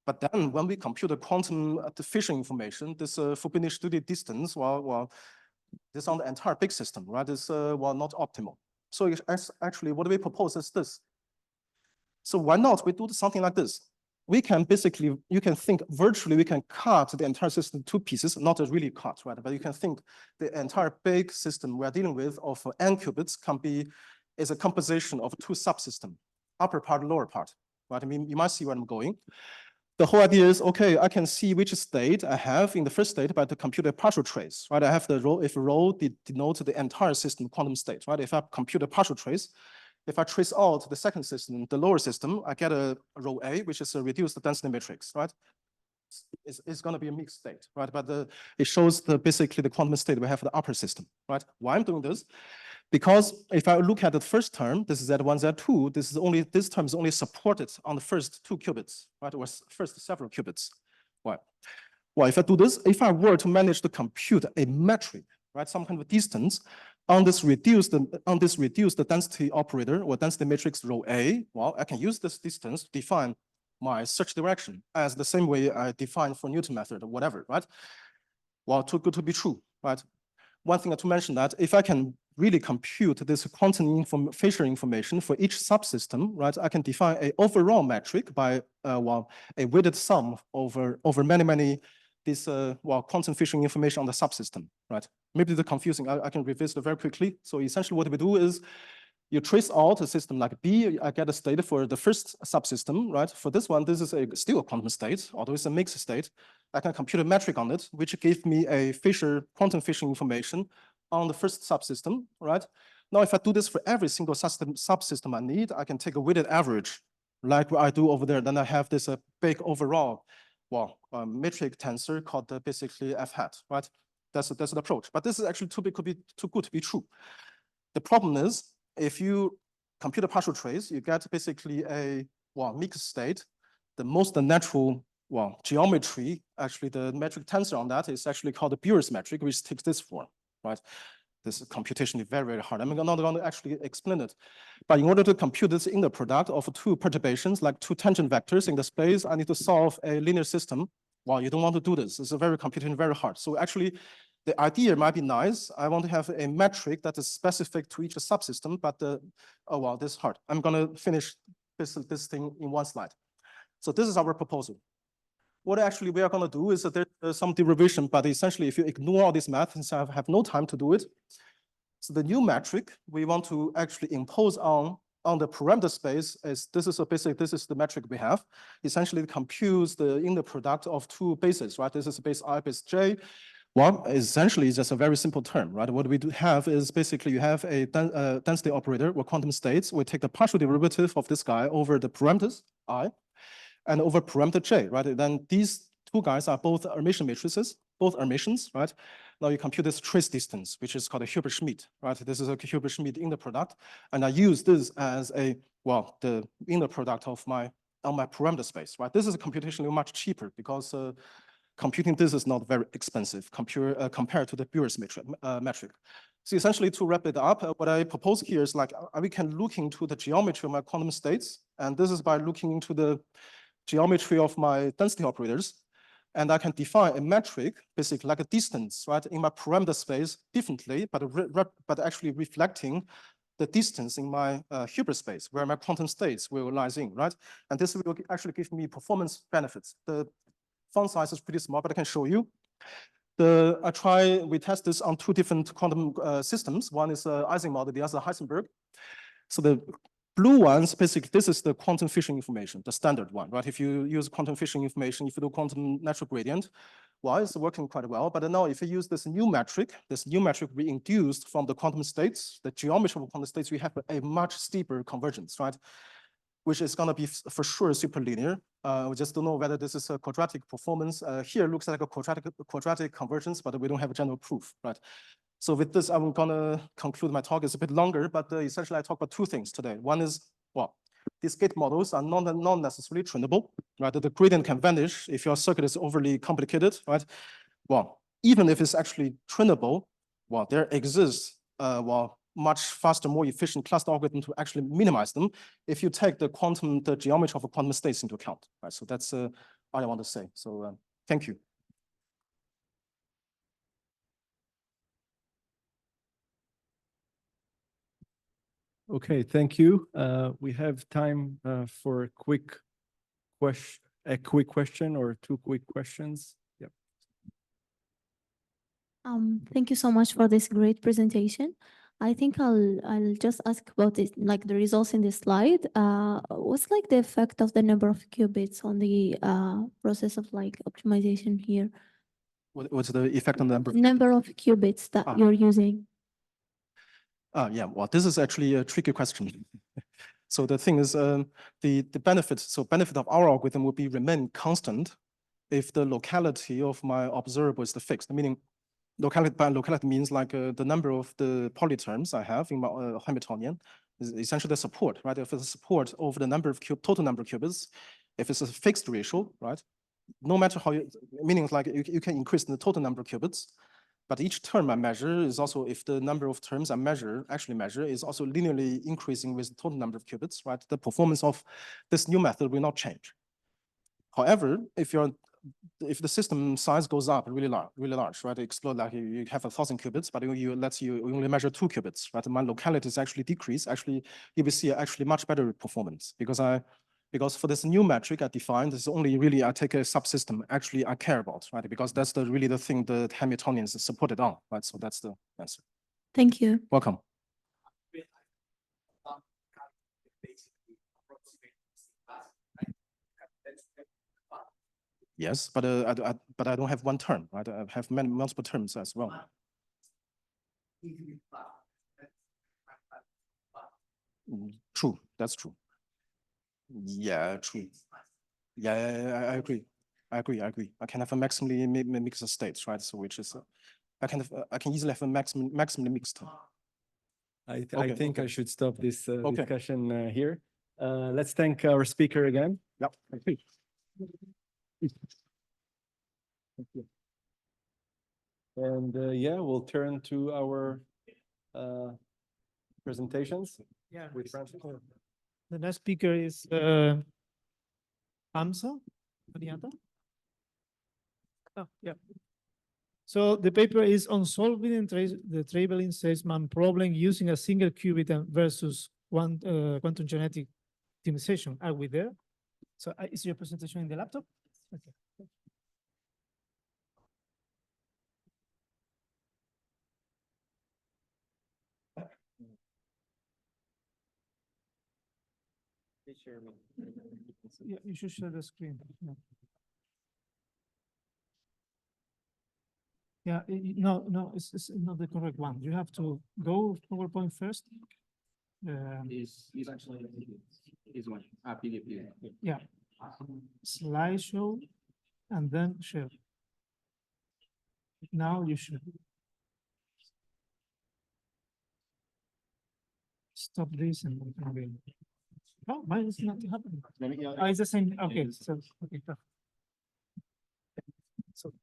But then when we compute the quantum Fisher information, this Fubini-Studi distance, well, this on the entire big system, right, is not optimal. So actually, what we propose is this. So why not we do something like this? We can basically, you can think virtually, we can cut the entire system to 2 pieces, not a really cut, right? But you can think the entire big system we're dealing with of n qubits is a composition of 2 subsystems, upper part, lower part, right? I mean, you might see where I'm going. The whole idea is, okay, I can see which state I have in the first state by the compute a partial trace, right? I have the rho, if rho denotes the entire system quantum state, right? If I compute a partial trace, if I trace out the second system, the lower system, I get a rho A, which is a reduced density matrix, right? It's going to be a mixed state, right? But it shows basically the quantum state we have the upper system, right? Why I'm doing this? Because if I look at the first term, this is Z1, Z2, this term is only supported on the first 2 qubits, right? Or first several qubits. Why? Well, if I do this, if I were to manage to compute a metric, right, some kind of distance on this reduced density operator or density matrix rho A, well, I can use this distance to define my search direction as the same way I define for Newton method or whatever, right? Well, too good to be true, right? One thing to mention that if I can really compute this quantum Fisher information for each subsystem, right, I can define an overall metric by a weighted sum over many this quantum Fisher information on the subsystem, right? Maybe it's confusing. I can revisit it very quickly. So essentially, what we do is you trace out a system like B. I get a state for the first subsystem, right? For this one, this is still a quantum state, although it's a mixed state. I can compute a metric on it, which gives me a quantum Fisher information on the first subsystem, right? Now, if I do this for every single subsystem I need, I can take a weighted average, like what I do over there. Then I have this big overall, metric tensor called basically F hat, right? That's an approach. But this is actually too good to be true. The problem is, if you compute a partial trace, you get basically a mixed state. The most natural geometry, actually the metric tensor on that is actually called the Beer's metric, which takes this form, right? This computation is very, very hard. I'm not going to actually explain it. But in order to compute this inner product of 2 perturbations, like 2 tangent vectors in the space, I need to solve a linear system well, you don't want to do this. It's a very computing, very hard. So actually, the idea might be nice. I want to have a metric that is specific to each subsystem, but oh, well, this is hard. I'm going to finish this thing in one slide. So this is our proposal. What actually we are going to do is that there's some derivation, but essentially, if you ignore all this math, since I have no time to do it, so the new metric we want to actually impose on the parameter space is this is the metric we have. Essentially, it computes the inner product of two bases, right? This is base I, base J. Well, essentially, it's just a very simple term, right? What we do have is basically you have a density operator or quantum states. We take the partial derivative of this guy over the parameters I and over parameter J, right? Then these two guys are both emission matrices, both emissions, right? Now you compute this trace distance, which is called a Hilbert-Schmidt, right? This is a Hilbert-Schmidt inner product. And I use this as a, well, the inner product of my parameter space, right? This is computationally much cheaper because computing this is not very expensive compared to the Beer's metric. So essentially, to wrap it up, what I propose here is like we can look into the geometry of my quantum states, and this is by looking into the geometry of my density operators, and I can define a metric, basically like a distance, right, in my parameter space differently, but actually reflecting the distance in my Hilbert space where my quantum states will lie in, right? And this will actually give me performance benefits. The font size is pretty small, but I can show you. We test this on two different quantum systems. One is Ising model, the other Heisenberg. So the blue ones, basically, this is the quantum Fission information, the standard one, right? If you use quantum Fission information, if you do quantum natural gradient, well, it's working quite well. But now if you use this new metric we induced from the quantum states, the geometry of quantum states, we have a much steeper convergence, right? Which is going to be for sure superlinear. We just don't know whether this is a quadratic performance. Here it looks like a quadratic convergence, but we don't have a general proof, right? So with this, I'm going to conclude my talk. It's a bit longer, but essentially I talk about two things today. One is, well, these gate models are not necessarily trainable, right? The gradient can vanish if your circuit is overly complicated, right? Well, even if it's actually trainable, well, there exists, much faster, more efficient cluster algorithm to actually minimize them if you take the geometry of a quantum states into account, right? So that's all I want to say. So thank you. Okay, thank you. We have time for a quick question or two quick questions. Yep. Thank you so much for this great presentation. I think I'll just ask about it, like the results in this slide. What's like the effect of the number of qubits on the process of like optimization here? What's the effect on the number of qubits that you're using? Yeah, well, this is actually a tricky question. So the thing is, the benefit of our algorithm will be remain constant if the locality of my observable is the fixed, meaning locality means like the number of the polyterms I have in my Hamiltonian is essentially the support, right? If it's a support over the number of total number of qubits, if it's a fixed ratio, right? No matter how meaning like you can increase the total number of qubits, but each term I measure is also, if the number of terms I actually measure is also linearly increasing with the total number of qubits, right? The performance of this new method will not change. However, if the system size goes up really large, right? Explode, like you have 1,000 qubits, but you only measure 2 qubits, right? My locality is actually decreased. Actually, you will see actually much better performance because for this new metric I defined, this is only really I take a subsystem actually I care about, right? Because that's really the thing that Hamiltonians is supported on, right? So that's the answer. Thank you. Welcome. Yes, but I don't have one term, right? I have multiple terms as well. True, that's true. Yeah, true. Yeah, I agree. I can have a maximally mixed states, right? So which is I can easily have a maximally mixed. I think I should stop this discussion here. Let's thank our speaker again. Yeah, thank you. Thank you. And yeah, we'll turn to our presentations. Yeah. With Francis. The next speaker is Hamza Maniata. Oh, yeah. So the paper is on solving the traveling salesman problem using a single qubit versus one quantum genetic optimization. Are we there? So is your presentation in the laptop? Okay. Yeah, you should share the screen. Yeah. Yeah, no, it's not the correct one. You have to go PowerPoint first. Is actually is one. PDF. Yeah. Slideshow and then share. Now you should. Stop this and then again. Oh, mine is not happening. Oh, it's the same. Okay, so okay. So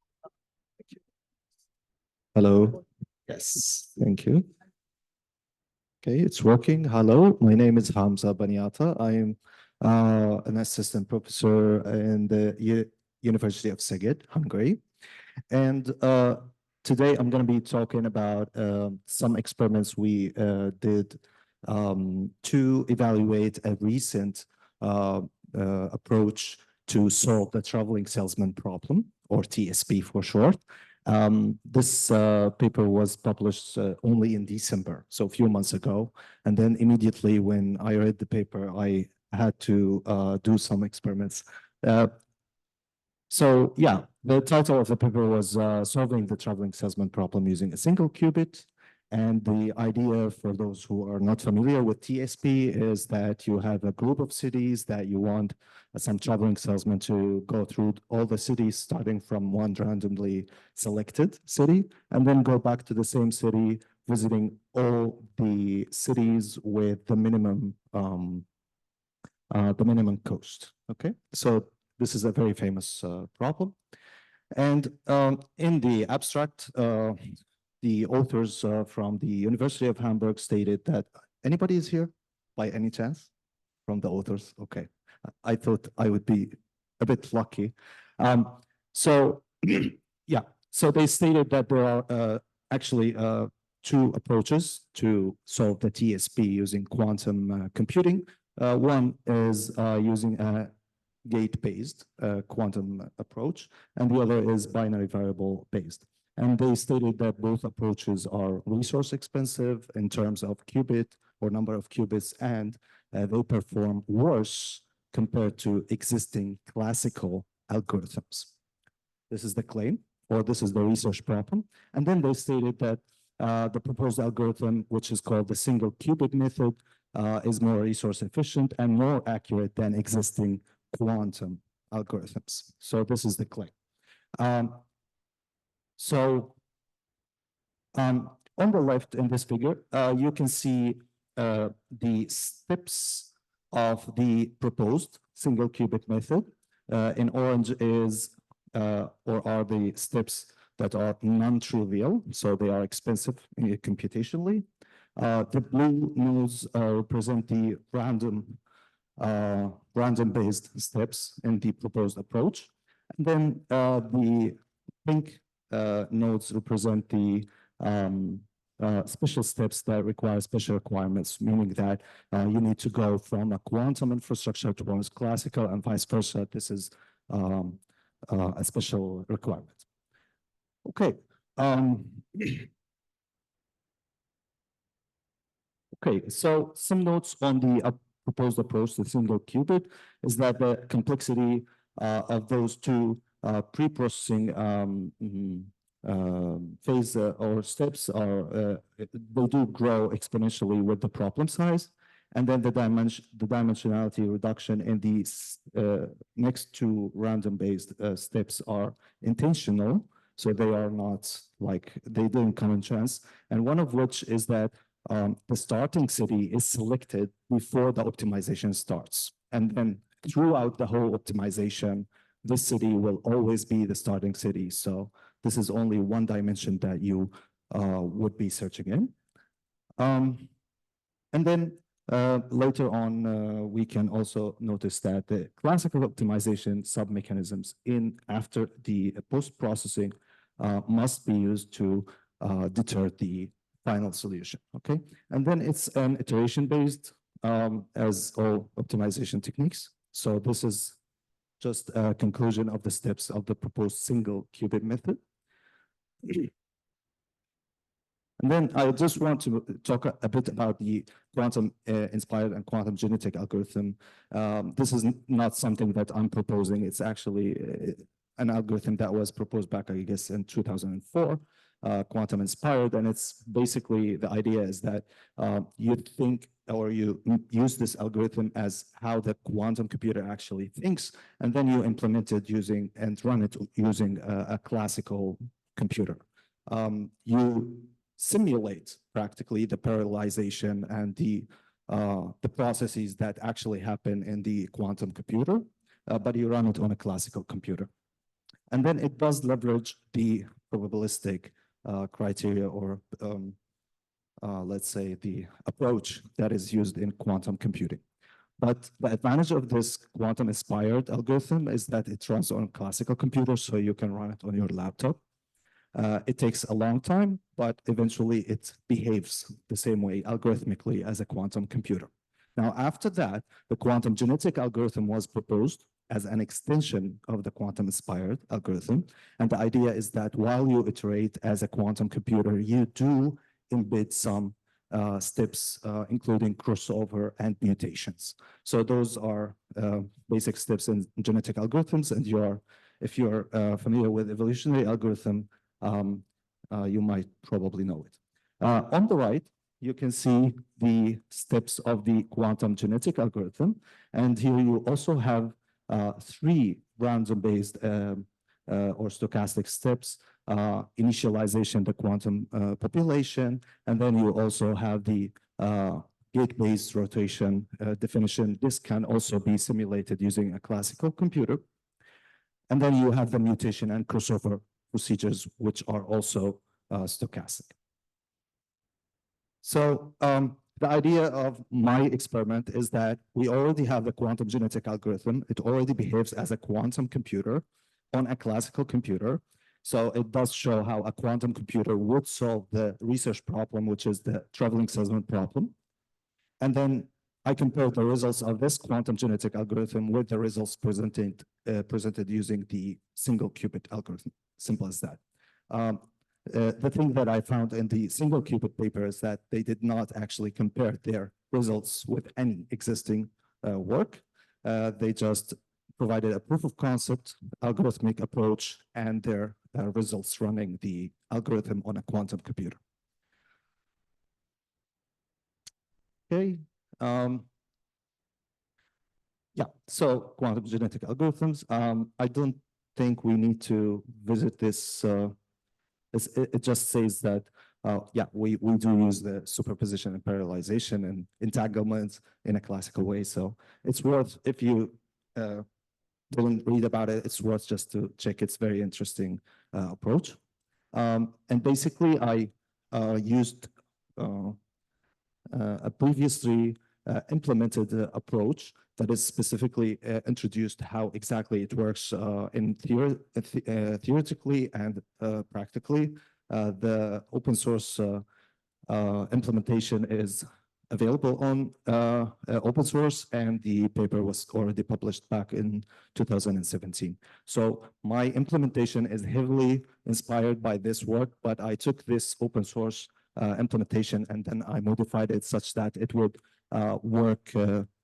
Hello. Yes, thank you. Okay, it's working. Hello, my name is Hamza Baniata. I am an assistant professor in the University of Szeged, Hungary. And today I'm going to be talking about some experiments we did to evaluate a recent approach to solve the traveling salesman problem, or TSP for short. This paper was published only in December, so a few months ago. And then immediately when I read the paper, I had to do some experiments. So yeah, the title of the paper was Solving the Traveling Salesman Problem Using a Single Qubit. And the idea, for those who are not familiar with TSP, is that you have a group of cities that you want some traveling salesman to go through all the cities, starting from one randomly selected city, and then go back to the same city, visiting all the cities with the minimum cost. Okay, so this is a very famous problem. And in the abstract, the authors from the University of Hamburg stated that anybody is here by any chance from the authors? Okay, I thought I would be a bit lucky. So yeah, so they stated that there are actually two approaches to solve the TSP using quantum computing. One is using a gate-based quantum approach, and the other is binary variable based. And they stated that both approaches are resource expensive in terms of qubit or number of qubits, and they perform worse compared to existing classical algorithms. This is the claim, or this is the research problem. And then they stated that the proposed algorithm, which is called the single qubit method, is more resource efficient and more accurate than existing quantum algorithms. So this is the claim. On the left in this figure, you can see the steps of the proposed single qubit method. In orange is or are the steps that are non-trivial, so they are expensive computationally. The blue nodes represent the random-based steps in the proposed approach. And then the pink nodes represent the special steps that require special requirements, meaning that you need to go from a quantum infrastructure towards classical and vice versa. This is a special requirement. Okay. Okay, so some notes on the proposed approach to single qubit is that the complexity of those two pre-processing phase or steps are they do grow exponentially with the problem size, and then the dimensionality reduction in these next two random-based steps are intentional, so they are not like they didn't come in chance, and one of which is that the starting city is selected before the optimization starts. And then throughout the whole optimization, this city will always be the starting city. So this is only one dimension that you would be searching in. And then Later on, we can also notice that the classical optimization sub-mechanisms after the post-processing must be used to deter the final solution, okay? And then it's an iteration-based, as all optimization techniques. So this is just a conclusion of the steps of the proposed single qubit method. And then I just want to talk a bit about the quantum inspired and quantum genetic algorithm. This is not something that I'm proposing. It's actually an algorithm that was proposed back, I guess, in 2004, quantum inspired. And it's basically, the idea is that you think, or you use this algorithm as how the quantum computer actually thinks, and then you implement it using and run it using a classical computer. You simulate practically the parallelization and the processes that actually happen in the quantum computer, but you run it on a classical computer. And then it does leverage the probabilistic criteria, or let's say the approach that is used in quantum computing. But the advantage of this quantum-inspired algorithm is that it runs on classical computers, so you can run it on your laptop. It takes a long time, but eventually it behaves the same way algorithmically as a quantum computer. Now, after that, the quantum genetic algorithm was proposed as an extension of the quantum-inspired algorithm. And the idea is that while you iterate as a quantum computer, you do embed some steps, including crossover and mutations. So those are basic steps in genetic algorithms. And if you're familiar with evolutionary algorithm, you might probably know it. On the right, you can see the steps of the quantum genetic algorithm. And here you also have 3 random-based or stochastic steps: initialization, the quantum population, and then you also have the gate-based rotation definition. This can also be simulated using a classical computer. And then you have the mutation and crossover procedures, which are also stochastic. So the idea of my experiment is that we already have the quantum genetic algorithm. It already behaves as a quantum computer on a classical computer. So it does show how a quantum computer would solve the research problem, which is the traveling salesman problem. And then I compared the results of this quantum genetic algorithm with the results presented using the single qubit algorithm. Simple as that. The thing that I found in the single qubit paper is that they did not actually compare their results with any existing work. They just provided a proof of concept algorithmic approach and their results running the algorithm on a quantum computer. Okay. Yeah, so quantum genetic algorithms. I don't think we need to visit this. It just says that, yeah, we do use the superposition and parallelization and entanglement in a classical way. So it's worth, if you don't read about it, it's worth just to check. It's very interesting approach. And basically, I used a previously implemented approach that is specifically introduced how exactly it works in theoretically and practically. The open source implementation is available on open source, and the paper was already published back in 2017. So my implementation is heavily inspired by this work, but I took this open source implementation and then I modified it such that it would work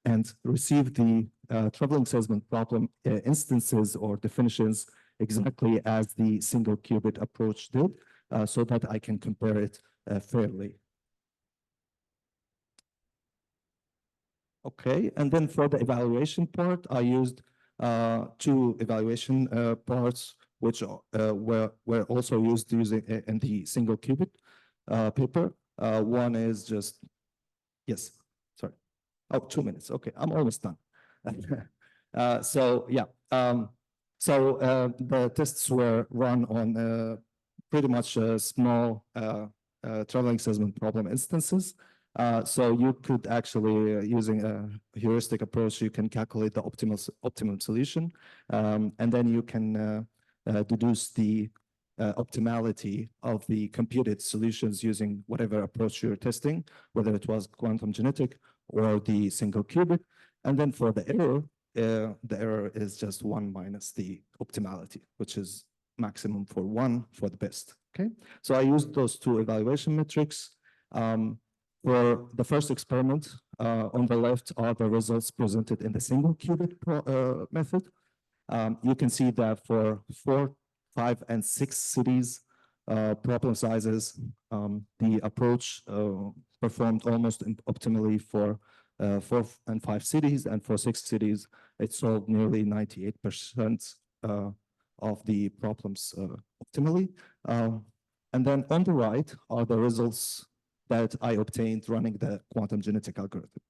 and receive the traveling salesman problem instances or definitions exactly as the single qubit approach did, so that I can compare it fairly. Okay, and then for the evaluation part, I used 2 evaluation parts, which were also used using in the single qubit paper. One is just, yes, sorry. Oh, 2 minutes. Okay, I'm almost done. So yeah, the tests were run on pretty much small traveling salesman problem instances. So you could actually, using a heuristic approach, you can calculate the optimum solution, and then you can deduce the optimality of the computed solutions using whatever approach you're testing, whether it was quantum genetic or the single qubit. And then for the error is just 1 minus the optimality, which is maximum for 1 for the best. Okay, so I used those two evaluation metrics. For the first experiment, on the left are the results presented in the single qubit method. You can see that for 4, 5, and 6 cities problem sizes, the approach performed almost optimally for 4 and 5 cities, and for 6 cities, it solved nearly 98% of the problems optimally. And then on the right are the results that I obtained running the quantum genetic algorithm.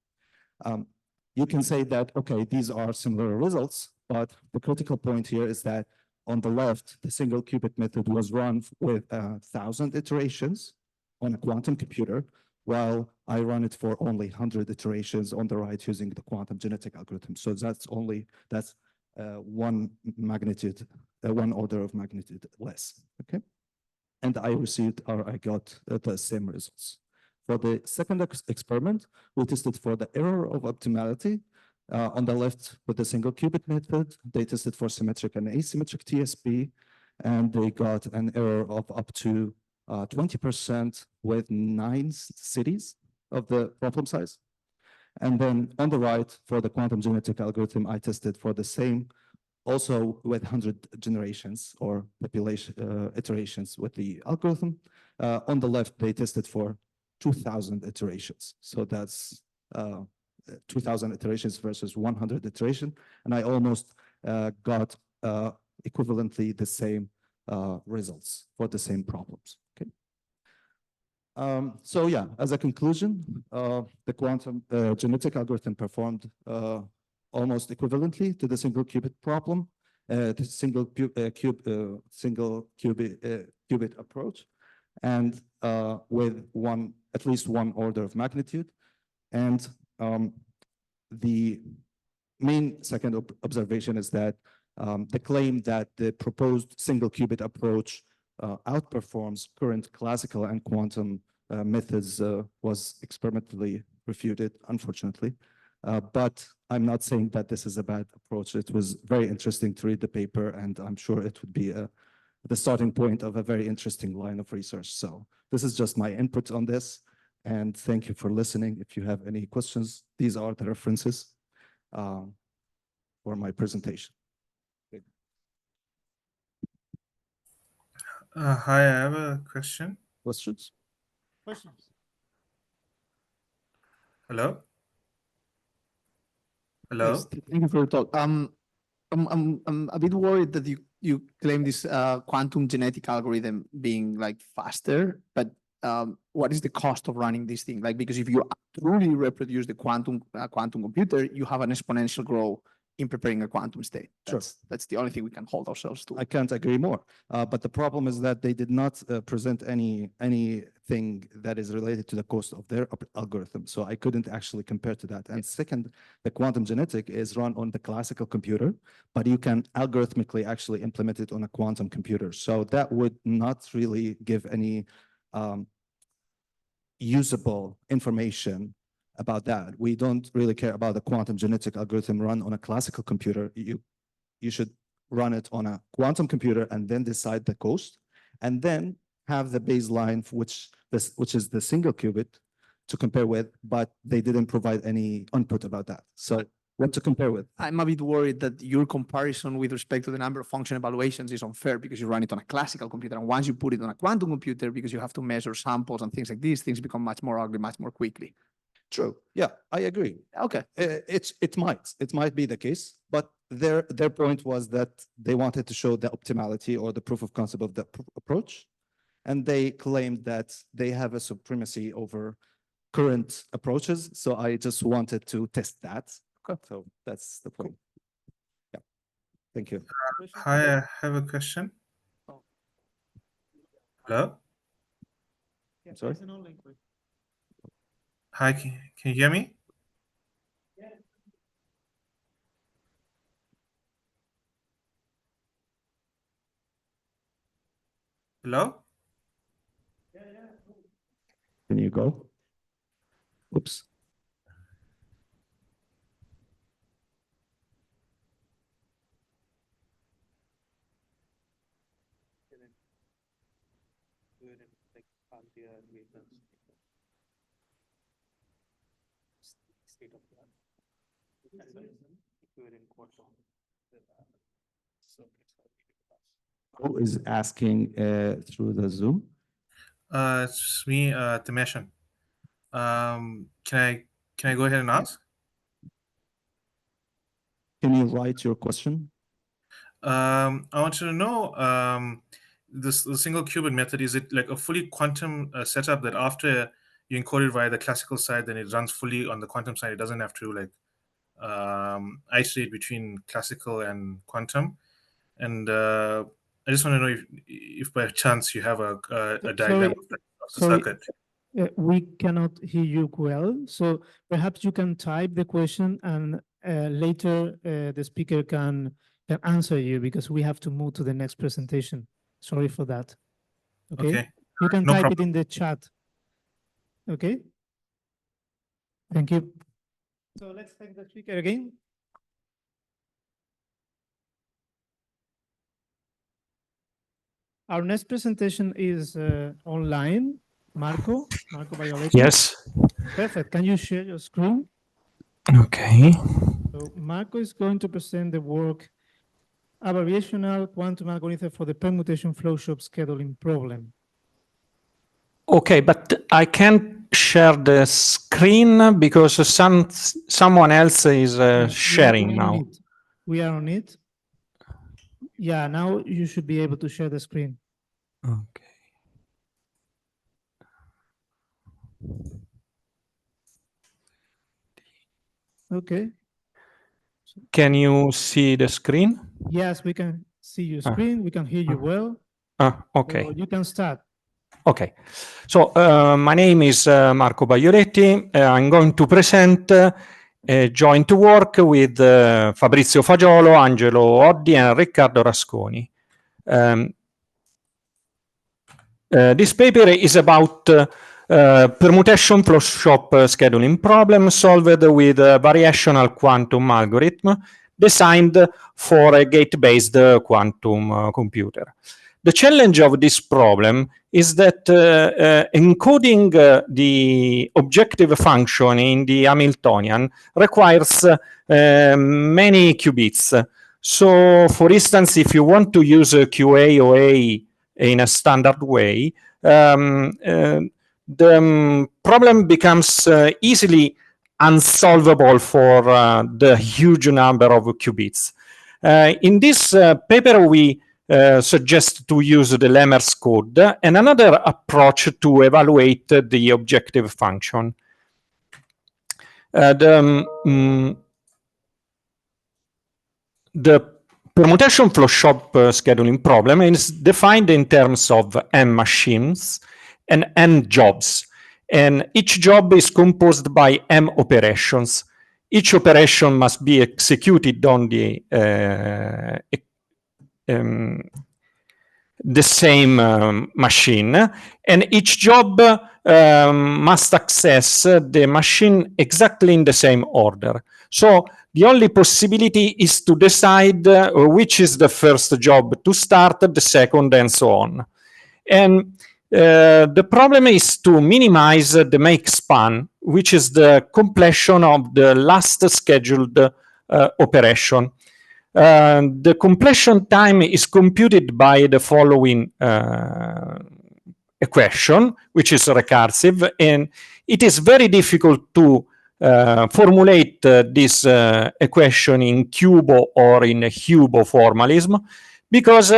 You can say that, okay, these are similar results, but the critical point here is that on the left, the single qubit method was run with 1,000 iterations on a quantum computer, while I run it for only 100 iterations on the right using the quantum genetic algorithm. So that's one order of magnitude less, okay? And I received, or I got the same results. For the second experiment, we tested for the error of optimality. On the left, with the single qubit method, they tested for symmetric and asymmetric TSP, and they got an error of up to 20% with 9 cities of the problem size. And then on the right, for the quantum genetic algorithm, I tested for the same, also with 100 generations or population iterations with the algorithm. On the left, they tested for 2,000 iterations. So that's 2,000 iterations versus 100 iteration. And I almost got equivalently the same results for the same problems. Okay. So yeah, as a conclusion, the quantum genetic algorithm performed almost equivalently to the single qubit problem, the single qubit approach, and with at least one order of magnitude. And the main second observation is that the claim that the proposed single qubit approach outperforms current classical and quantum methods was experimentally refuted, unfortunately. But I'm not saying that this is a bad approach. It was very interesting to read the paper, and I'm sure it would be the starting point of a very interesting line of research. So this is just my input on this, and thank you for listening. If you have any questions, these are the references for my presentation. Hi, I have a question. Questions? Questions? Hello? Hello? Yes, thank you for your talk. I'm a bit worried that you claim this quantum genetic algorithm being like faster, but what is the cost of running this thing? Like, because if you truly reproduce the quantum computer, you have an exponential growth in preparing a quantum state. Sure. That's the only thing we can hold ourselves to. I can't agree more. But the problem is that they did not present anything that is related to the cost of their algorithm. So I couldn't actually compare to that. And second, the quantum genetic is run on the classical computer, but you can algorithmically actually implement it on a quantum computer. So that would not really give any usable information about that. We don't really care about the quantum genetic algorithm run on a classical computer. You should run it on a quantum computer and then decide the cost, and then have the baseline, which is the single qubit to compare with, but they didn't provide any input about that. So what to compare with? I'm a bit worried that your comparison with respect to the number of function evaluations is unfair because you run it on a classical computer. And once you put it on a quantum computer, because you have to measure samples and things like these, things become much more ugly, much more quickly. True. Yeah, I agree. Okay. It might be the case, but their point was that they wanted to show the optimality or the proof of concept of the approach, and they claimed that they have a supremacy over current approaches. So I just wanted to test that. Okay. So that's the point. Yeah. Thank you. Hi, I have a question. Hello? Sorry? It's an online question. Hi, can you hear me? Hello? Can you go? Oops. Who is asking through the Zoom? It's me, Dimeshan. Can I go ahead and ask? Can you write your question? I want you to know the single qubit method, is it like a fully quantum setup that after you encode it via the classical side, then it runs fully on the quantum side? It doesn't have to like isolate between classical and quantum. And I just want to know if by chance you have a diagram of the Sorry. circuit. We cannot hear you well, so perhaps you can type the question and later the speaker can answer you, because we have to move to the next presentation. Sorry for that. Okay? Okay. You can No type problem. it in the chat. Okay? Thank you. So let's thank the speaker again. Our next presentation is online. Marco Violetti. Yes. Perfect. Can you share your screen? Okay. So Marco is going to present the work a variational quantum algorithm for the permutation flow shop scheduling problem. Okay, but I can't share the screen because someone else is sharing We are on now. it. We are on it. Yeah, now you should be able to share the screen. Okay. Okay. Can you see the screen? Yes, we can see your screen. We can hear you well. Okay. So you can start. Okay. So my name is Marco Baglioletti. I'm going to present a joint work with Fabrizio Fagiolo, Angelo Oddi, and Riccardo Rasconi. This paper is about permutation flow shop scheduling problem solved with a variational quantum algorithm designed for a gate-based quantum computer. The challenge of this problem is that encoding the objective function in the Hamiltonian requires many qubits. So, for instance, if you want to use a QA-OA in a standard way, the problem becomes easily unsolvable for the huge number of qubits. In this paper, we suggest to use the Lemmer's code and another approach to evaluate the objective function. The permutation flow shop scheduling problem is defined in terms of M machines and N jobs. And each job is composed by M operations. Each operation must be executed on the same machine, and each job must access the machine exactly in the same order. So the only possibility is to decide which is the first job to start, the second, and so on. And the problem is to minimize the make span, which is the completion of the last scheduled operation. The completion time is computed by the following equation, which is recursive, and it is very difficult to formulate this equation in cubo or in Hubo formalism, because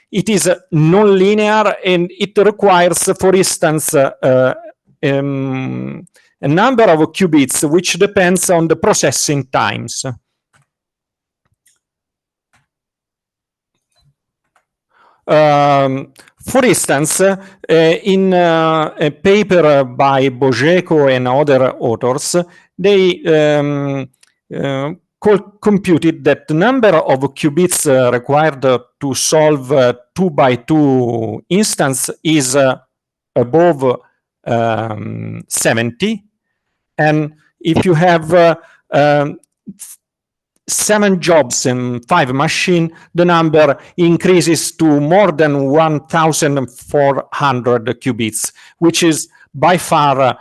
it is non-linear and it requires, for instance, a number of qubits which depends on the processing times. For instance, in a paper by Gecco and other authors, they computed that the number of qubits required to solve 2x2 instance is above 70. And if you have 7 jobs and 5 machines, the number increases to more than 1,400 qubits, which is by far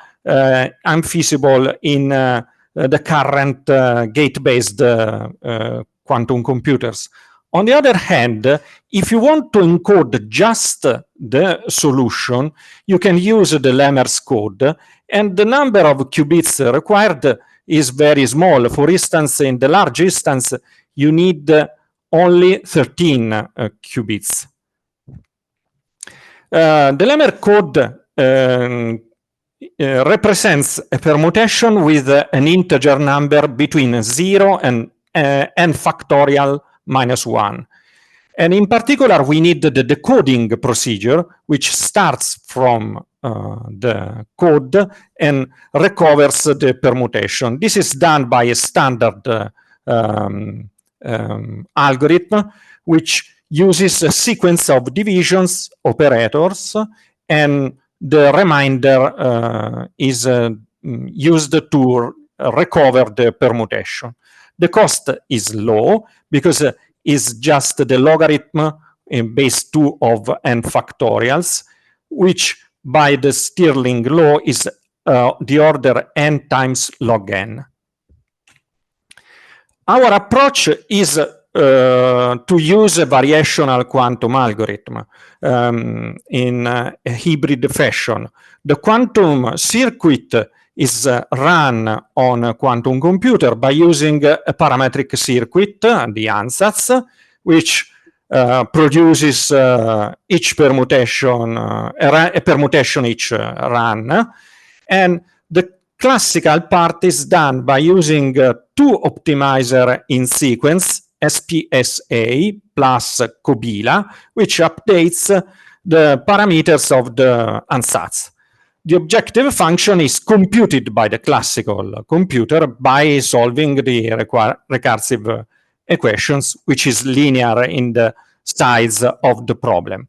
unfeasible in the current gate-based quantum computers. On the other hand, if you want to encode just the solution, you can use the Lemmer's code, and the number of qubits required is very small. For instance, in the large instance, you need only 13 qubits. The Lemmer code represents a permutation with an integer number between 0 and n factorial minus 1. And in particular, we need the decoding procedure, which starts from the code and recovers the permutation. This is done by a standard algorithm, which uses a sequence of divisions, operators, and the remainder is used to recover the permutation. The cost is low because it's just the logarithm in base 2 of n factorials, which by the Stirling law is the order n times log n. Our approach is to use a variational quantum algorithm in a hybrid fashion. The quantum circuit is run on a quantum computer by using a parametric circuit, the ansatz, which produces each permutation, a permutation each run. And the classical part is done by using 2 optimizer in sequence, SPSA plus Kobila, which updates the parameters of the ansatz. The objective function is computed by the classical computer by solving the recursive equations, which is linear in the size of the problem.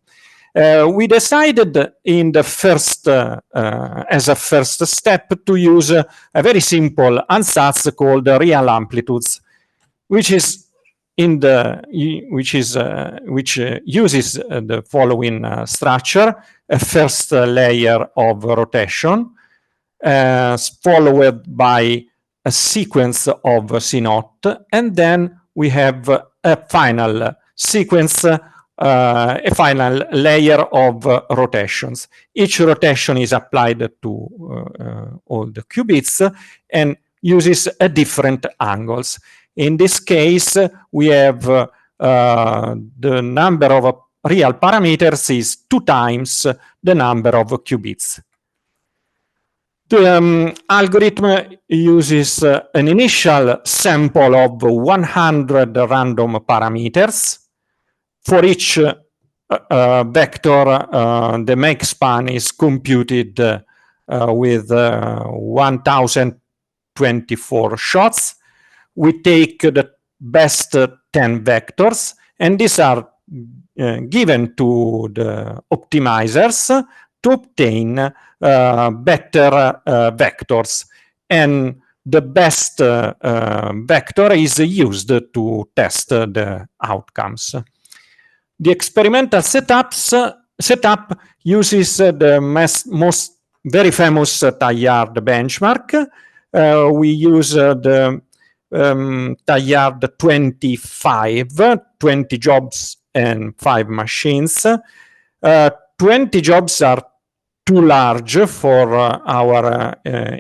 We decided in the first, as a first step, to use a very simple ansatz called real amplitudes, which is which uses the following structure: a first layer of rotation, followed by a sequence of C-naught, and then we have a final sequence, a final layer of rotations. Each rotation is applied to all the qubits and uses a different angles. In this case, we have the number of real parameters is 2 times the number of qubits. The algorithm uses an initial sample of 100 random parameters. For each vector, the make span is computed with 1024 shots. We take the best 10 vectors, and these are given to the optimizers to obtain better vectors. And the best vector is used to test the outcomes. The experimental setup uses the most very famous Taillard benchmark. We use the Taillard 25, 20 jobs and 5 machines. 20 jobs are too large for our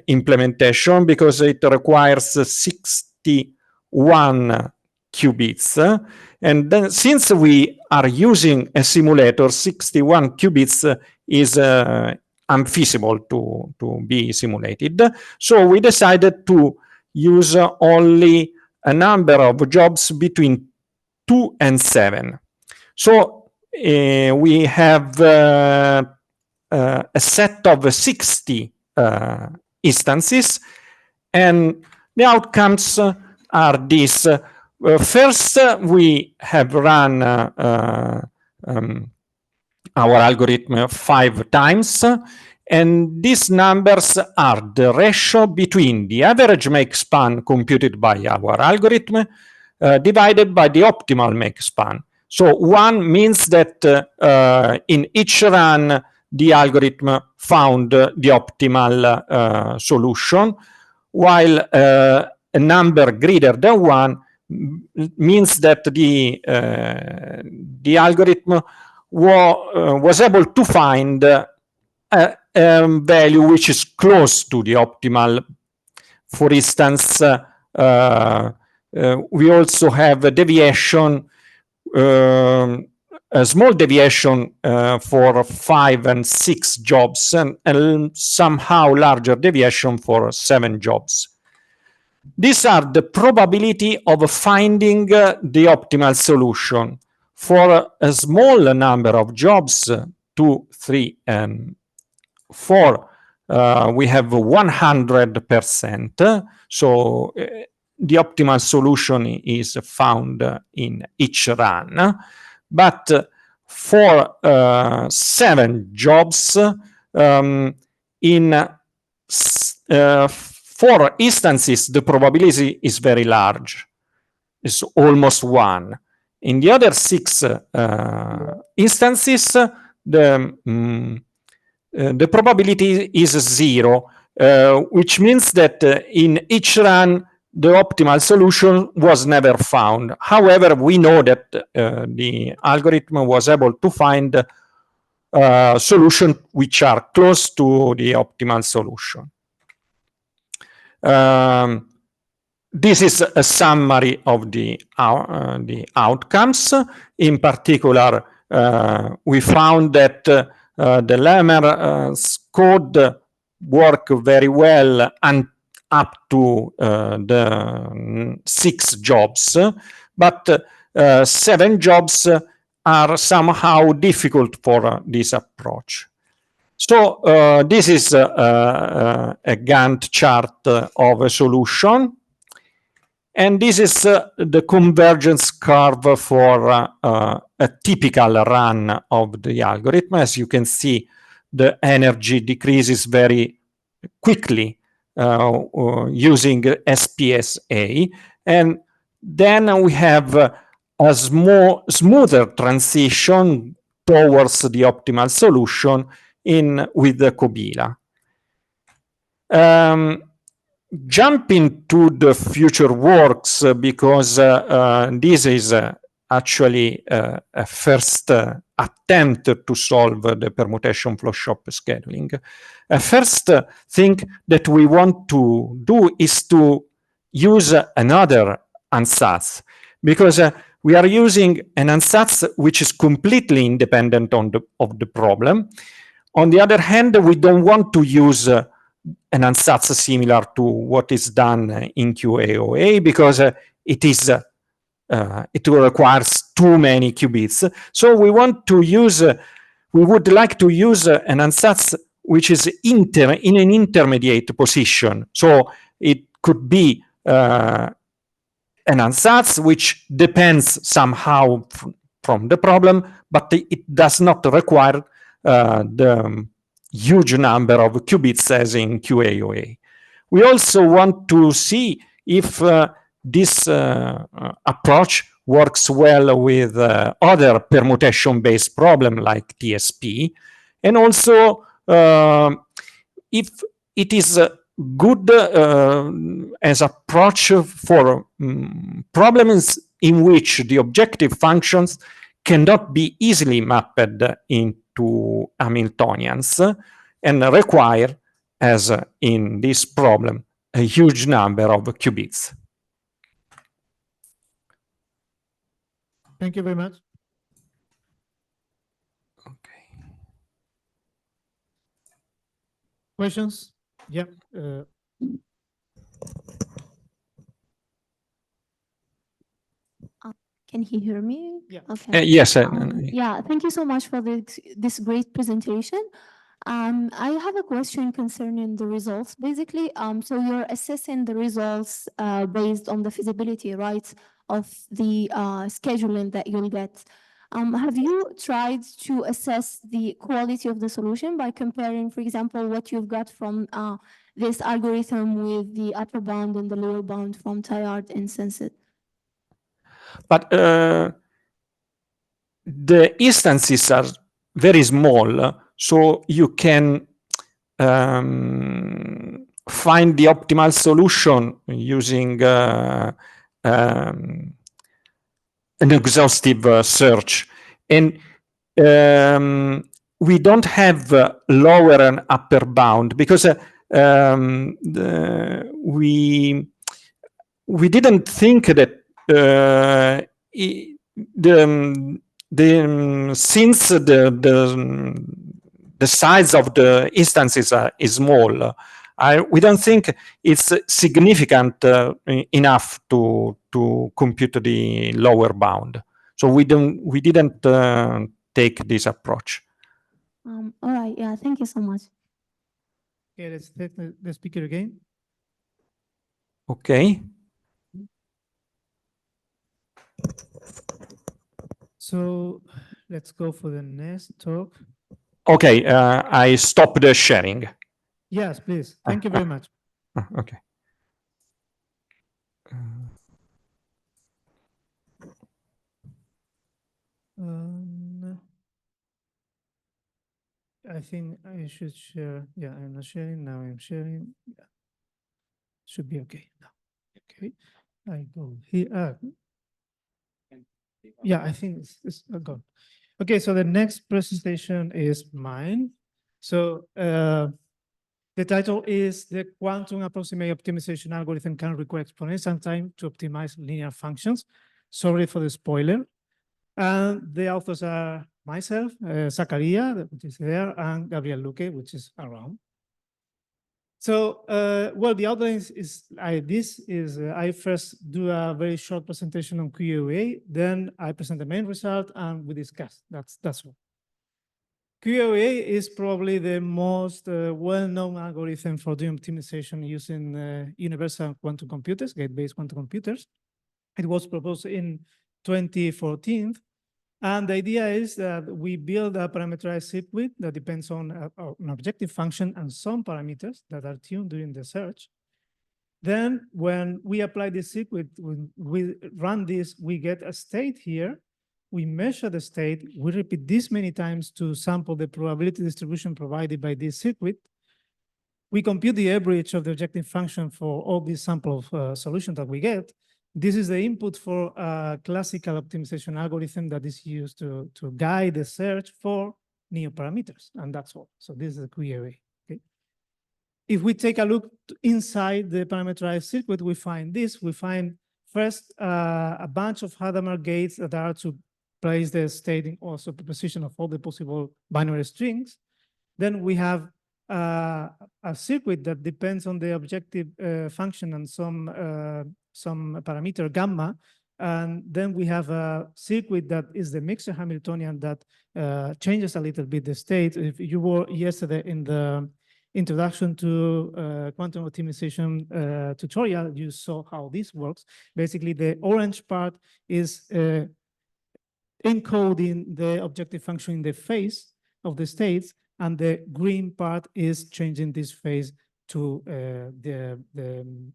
implementation because it requires 61 qubits. And then since we are using a simulator, 61 qubits is unfeasible to be simulated. So we decided to use only a number of jobs between 2 and 7. So we have a set of 60 instances, and the outcomes are these. First, we have run our algorithm 5 times, and these numbers are the ratio between the average make span computed by our algorithm divided by the optimal make span. So 1 means that in each run, the algorithm found the optimal solution, while a number greater than 1 means that the algorithm was able to find a value which is close to the optimal. For instance, we also have a deviation, a small deviation for 5 and 6 jobs, and somehow larger deviation for 7 jobs. These are the probability of finding the optimal solution. For a small number of jobs, 2, 3, and 4, we have 100%. So the optimal solution is found in each run. But for 7 jobs, in 4 instances, the probability is very large. It's almost 1. In the other 6 instances, the probability is 0, which means that in each run, the optimal solution was never found. However, we know that the algorithm was able to find solutions which are close to the optimal solution. This is a summary of the outcomes. In particular, we found that the Lemmer's code work very well and up to the 6 jobs, but 7 jobs are somehow difficult for this approach. So this is a Gantt chart of a solution. And this is the convergence curve for a typical run of the algorithm. As you can see, the energy decreases very quickly using SPSA. And then we have a smoother transition towards the optimal solution with the Kobila. Jumping to the future works, because this is actually a first attempt to solve the permutation flow shop scheduling. A first thing that we want to do is to use another ansatz, because we are using an ansatz which is completely independent of the problem. On the other hand, we don't want to use an ansatz similar to what is done in QAOA, because it requires too many qubits. So we want to use, we would like to use an ansatz which is in an intermediate position. So it could be an ansatz which depends somehow from the problem, but it does not require the huge number of qubits as in QAOA. We also want to see if this approach works well with other permutation-based problems like TSP, and also if it is good as approach for problems in which the objective functions cannot be easily mapped into Hamiltonians and require, as in this problem, a huge number of qubits. Thank you very much. Okay. Questions? Yeah. Can he hear me? Yeah. Okay. Yes. Yeah, thank you so much for this great presentation. I have a question concerning the results. Basically, so you're assessing the results based on the feasibility, right, of the scheduling that you'll get. Have you tried to assess the quality of the solution by comparing, for example, what you've got from this algorithm with the upper bound and the lower bound from Tayard instances? But the instances are very small, so you can find the optimal solution using an exhaustive search. And we don't have lower and upper bound because we didn't think that since the size of the instances is small, we don't think it's significant enough to compute the lower bound. So we didn't take this approach. All right, yeah, thank you so much. Okay, let's take the speaker again. Okay. So let's go for the next talk. Okay, I stopped the sharing. Yes, please. Thank you very much. Okay. I think I should share. Yeah, I'm not sharing. Now I'm sharing. Yeah. Should be okay now. Okay. I go here. Yeah, I think it's gone. Okay, so the next presentation is mine. So the title is The Quantum Approximate Optimization Algorithm Can Require Exponential Time to Optimize Linear Functions. Sorry for the spoiler. And the authors are myself, Zakaria, which is there, and Gabriel Luque, which is around. So, well, the outline is I first do a very short presentation on QAOA, then I present the main result and we discuss. That's all. QAOA is probably the most well-known algorithm for doing optimization using universal quantum computers, gate-based quantum computers. It was proposed in 2014. And the idea is that we build a parameterized circuit that depends on an objective function and some parameters that are tuned during the search. Then when we apply this circuit, when we run this, we get a state here. We measure the state. We repeat this many times to sample the probability distribution provided by this circuit. We compute the average of the objective function for all these sample solutions that we get. This is the input for a classical optimization algorithm that is used to guide the search for new parameters, and that's all. So this is the QAOA. Okay. If we take a look inside the parameterized circuit, we find this. We find first a bunch of Hadamard gates that are to place the state in all superposition of all the possible binary strings. Then we have a circuit that depends on the objective function and some parameter gamma. And then we have a circuit that is the mixture Hamiltonian that changes a little bit the state. If you were yesterday in the introduction to quantum optimization tutorial, you saw how this works. Basically, the orange part is encoding the objective function in the phase of the states, and the green part is changing this phase to the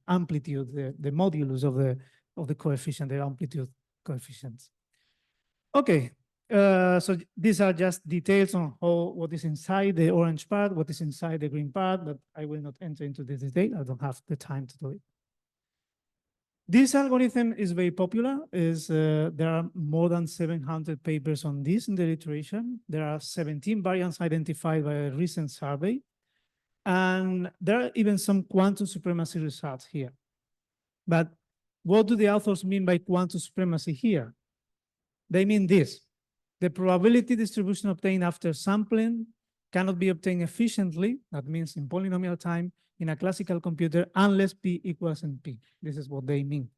amplitude, the modulus of the coefficient, the amplitude coefficients. Okay, so these are just details on what is inside the orange part, what is inside the green part, but I will not enter into the detail. I don't have the time to do it. This algorithm is very popular. There are more than 700 papers on this in the literature. There are 17 variants identified by a recent survey. And there are even some quantum supremacy results here. But what do the authors mean by quantum supremacy here? They mean this. The probability distribution obtained after sampling cannot be obtained efficiently, that means in polynomial time, in a classical computer unless P equals NP. This is what they mean.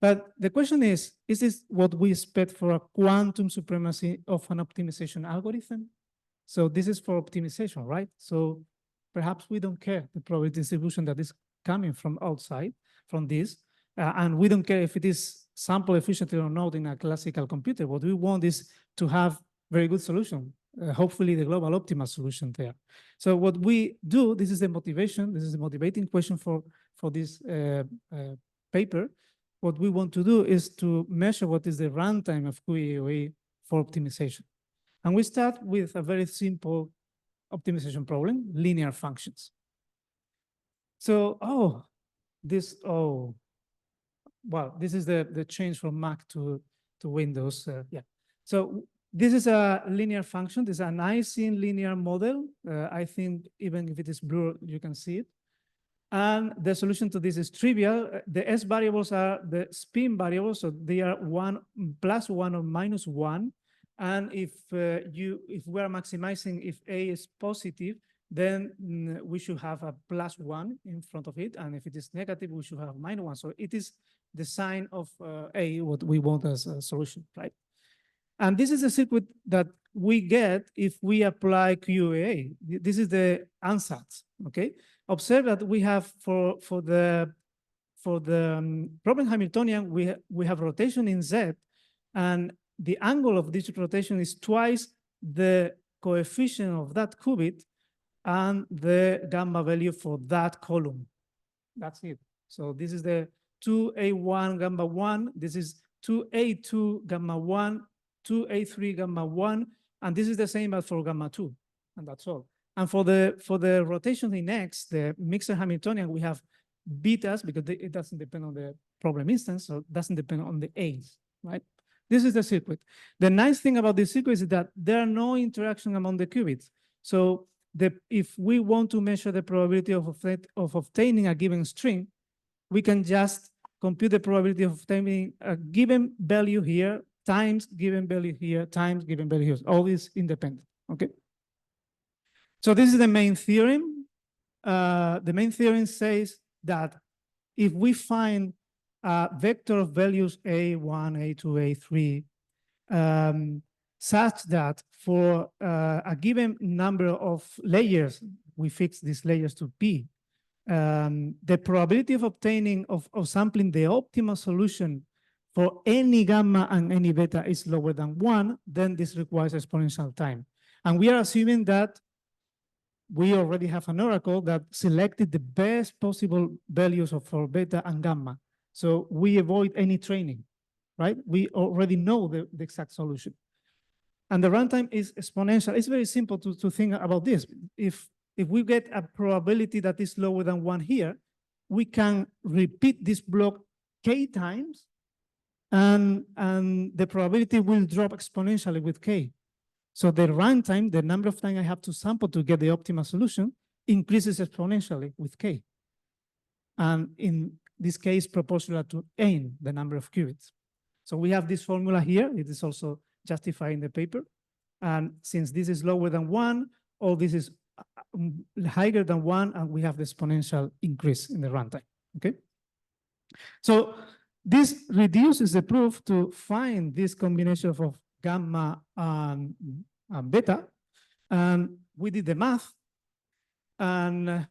But the question is this what we expect for a quantum supremacy of an optimization algorithm? So this is for optimization, right? So perhaps we don't care the probability distribution that is coming from outside, from this, and we don't care if it is sample efficient or not in a classical computer. What we want is to have very good solution, hopefully the global optimal solution there. So what we do, this is the motivation, this is the motivating question for this paper. What we want to do is to measure what is the runtime of QAOA for optimization. And we start with a very simple optimization problem, linear functions. So, this is the change from Mac to Windows. Yeah. So this is a linear function. This is a nice linear model. I think even if it is blurred, you can see it. And the solution to this is trivial. The S variables are the spin variables, so they are +1 or -1. And if we are maximizing, if A is positive, then we should have a +1 in front of it. And if it is negative, we should have -1. So it is the sign of A, what we want as a solution, right? And this is a circuit that we get if we apply QAA. This is the ansatz, okay? Observe that we have for the problem Hamiltonian, we have rotation in Z, and the angle of this rotation is twice the coefficient of that qubit and the gamma value for that column. That's it. So this is the 2A1 gamma 1. This is 2A2 gamma 1, 2A3 gamma 1, and this is the same as for gamma 2, and that's all. And for the rotation in X, the mixed Hamiltonian, we have betas because it doesn't depend on the problem instance, so it doesn't depend on the A's, right? This is the circuit. The nice thing about this circuit is that there are no interaction among the qubits. So if we want to measure the probability of obtaining a given string, we can just compute the probability of obtaining a given value here times given value here times given value here. All is independent, okay? So this is the main theorem. The main theorem says that if we find a vector of values A1, A2, A3, such that for a given number of layers, we fix these layers to P, the probability of obtaining, of sampling the optimal solution for any gamma and any beta is lower than 1, then this requires exponential time. And we are assuming that we already have an oracle that selected the best possible values for beta and gamma. So we avoid any training, right? We already know the exact solution. And the runtime is exponential. It's very simple to think about this. If we get a probability that is lower than 1 here, we can repeat this block k times, and the probability will drop exponentially with k. So the runtime, the number of times I have to sample to get the optimal solution, increases exponentially with k. And in this case, proportional to n, the number of qubits. So we have this formula here. It is also justified in the paper. And since this is lower than 1, or this is higher than 1, and we have the exponential increase in the runtime, okay? So this reduces the proof to find this combination of gamma and beta, and we did the math, and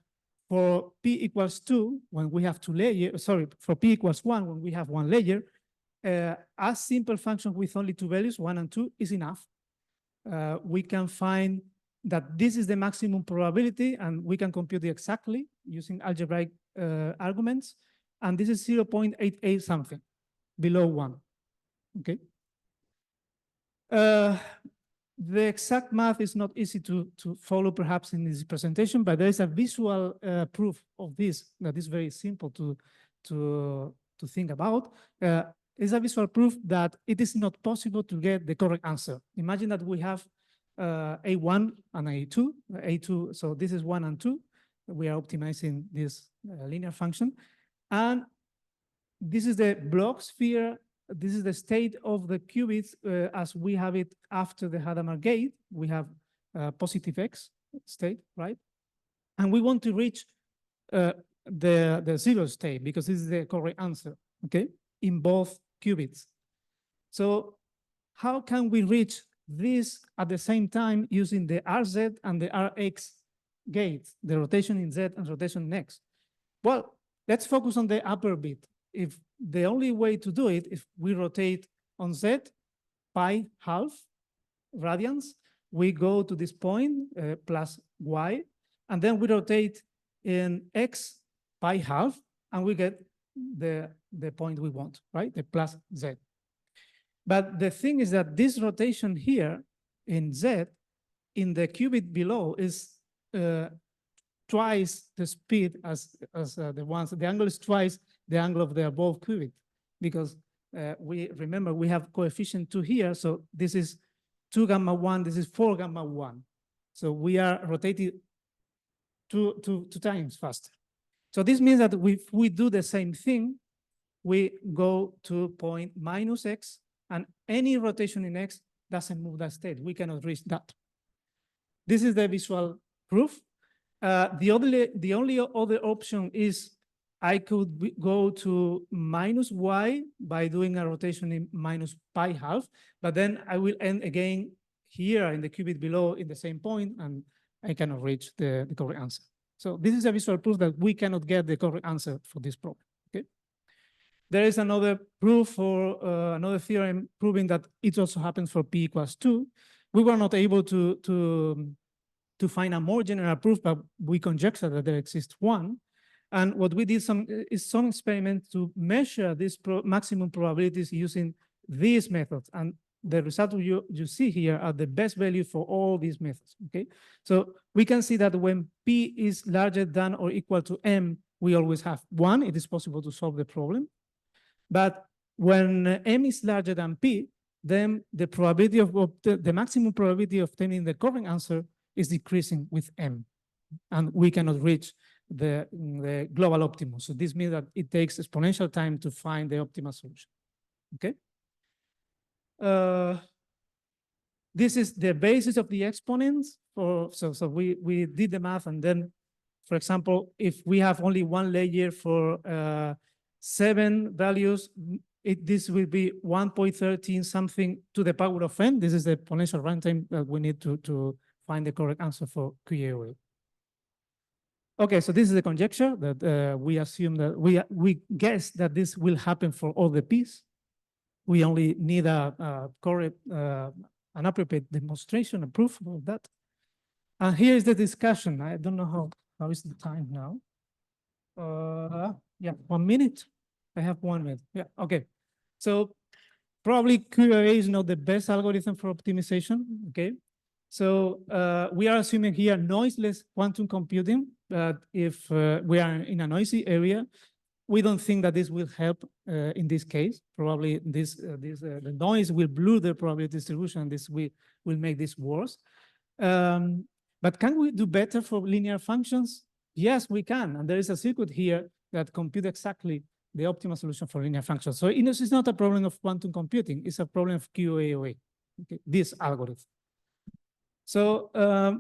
for p equals 2, when we have 2 layers, sorry, for p equals 1, when we have 1 layer, a simple function with only 2 values, 1 and 2, is enough. We can find that this is the maximum probability, and we can compute it exactly using algebraic arguments, and this is 0.88 something, below 1, okay? The exact math is not easy to follow perhaps in this presentation, but there is a visual proof of this that is very simple to think about. It's a visual proof that it is not possible to get the correct answer. Imagine that we have A1 and A2, so this is 1 and 2. We are optimizing this linear function. And this is the block sphere. This is the state of the qubits as we have it after the Hadamard gate. We have positive X state, right? And we want to reach the 0 state because this is the correct answer, okay? in both qubits. So how can we reach this at the same time using the RZ and the RX gates, the rotation in Z and rotation in X? Well, let's focus on the upper bit. If the only way to do it, if we rotate on Z pi half radians, we go to this point plus Y, and then we rotate in X pi half, and we get the point we want, right? The plus Z. But the thing is that this rotation here in Z, in the qubit below, is twice the speed as the ones. The angle is twice the angle of the above qubit, because we remember we have coefficient 2 here, so this is 2 gamma 1, this is 4 gamma 1. So we are rotating two times faster. So this means that if we do the same thing, we go to point minus X, and any rotation in X doesn't move that state. We cannot reach that. This is the visual proof. The only other option is I could go to minus Y by doing a rotation in minus pi half, but then I will end again here in the qubit below in the same point, and I cannot reach the correct answer. So this is a visual proof that we cannot get the correct answer for this problem. Okay. There is another proof for another theorem proving that it also happens for p equals 2. We were not able to find a more general proof, but we conjecture that there exists one. And what we did is some experiment to measure these maximum probabilities using these methods. And the result you see here are the best value for all these methods, okay? So we can see that when P is larger than or equal to M, we always have 1. It is possible to solve the problem. But when M is larger than P, then the probability of the maximum probability of obtaining the correct answer is decreasing with M, and we cannot reach the global optimum. So this means that it takes exponential time to find the optimal solution. Okay. This is the basis of the exponents. So we did the math, and then, for example, if we have only one layer for 7 values, this will be 1.13 something to the power of n. This is the exponential runtime that we need to find the correct answer for QAOA. Okay, so this is the conjecture that we assume that we guess that this will happen for all the P's. We only need a correct, an appropriate demonstration, a proof of that. And here is the discussion. I don't know how is the time now. Yeah, 1 minute. I have 1 minute. Yeah, okay. So probably QAOA is not the best algorithm for optimization, okay? So we are assuming here noiseless quantum computing, but if we are in a noisy area, we don't think that this will help in this case. Probably the noise will blur the probability distribution. This will make this worse. But can we do better for linear functions? Yes, we can. And there is a circuit here that computes exactly the optimal solution for linear functions. So it's not a problem of quantum computing. It's a problem of QAOA, okay, this algorithm. So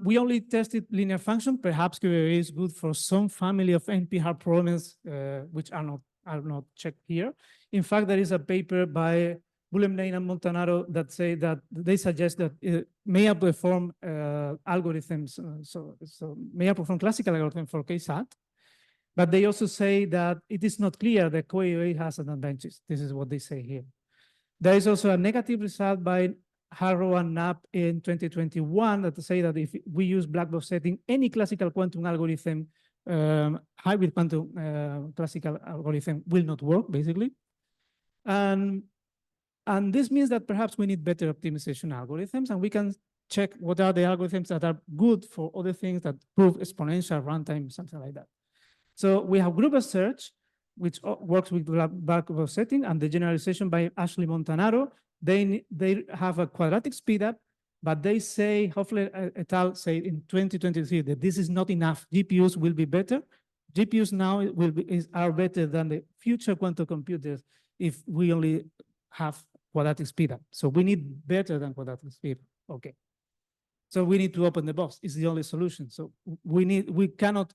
we only tested linear function. Perhaps QAOA is good for some family of NP-hard problems, which are not checked here. In fact, there is a paper by Bullemlane and Montanaro that say that they suggest that it may outperform algorithms, so may outperform classical algorithms for KSAT. But they also say that it is not clear that QAOA has an advantage. This is what they say here. There is also a negative result by Harrow and Knapp in 2021 that say that if we use black box setting, any classical quantum algorithm, hybrid quantum classical algorithm will not work, basically. And this means that perhaps we need better optimization algorithms, and we can check what are the algorithms that are good for other things that prove exponential runtime, something like that. So we have group search, which works with black box setting, and the generalization by Ashley Montanaro. They have a quadratic speedup, but they say, Hoffler et al. Say in 2023 that this is not enough. GPUs will be better. GPUs now are better than the future quantum computers if we only have quadratic speedup. So we need better than quadratic speedup. Okay. So we need to open the box. It's the only solution. So we cannot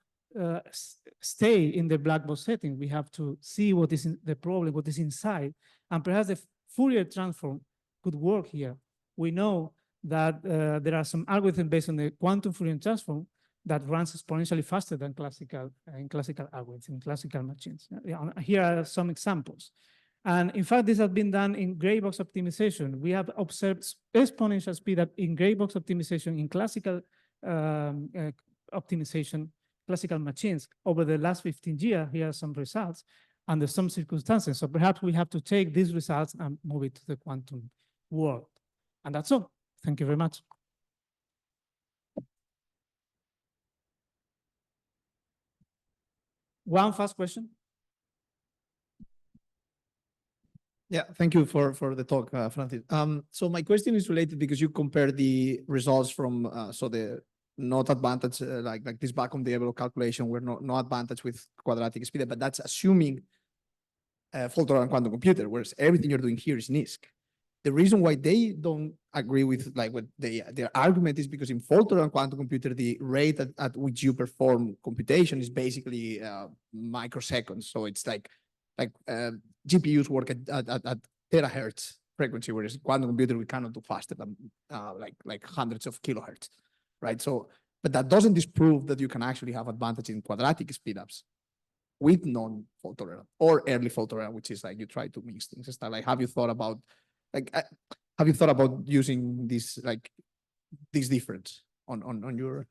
stay in the black box setting. We have to see what is in the problem, what is inside, and perhaps the Fourier transform could work here. We know that there are some algorithms based on the quantum Fourier transform that runs exponentially faster than classical algorithms, in classical machines. Here are some examples. And in fact, this has been done in gray box optimization. We have observed exponential speed up in gray box optimization in classical optimization, classical machines over the last 15 years. Here are some results under some circumstances. So perhaps we have to take these results and move it to the quantum world. And that's all. Thank you very much. One fast question. Yeah, thank you for the talk, Francis. So my question is related because you compare the results from so the not advantage like this back on the envelope calculation were no advantage with quadratic speed, but that's assuming fault-tolerant quantum computer, whereas everything you're doing here is NISQ. The reason why they don't agree with like what their argument is because in fault-tolerant quantum computer, the rate at which you perform computation is basically microseconds. So it's like GPUs work at terahertz frequency, whereas quantum computer we cannot do faster than like hundreds of kilohertz, right? So, but that doesn't disprove that you can actually have advantage in quadratic speedups with non-fault tolerant or early fault tolerant, which is like you try to mix things. It's like, have you thought about using this this difference on your?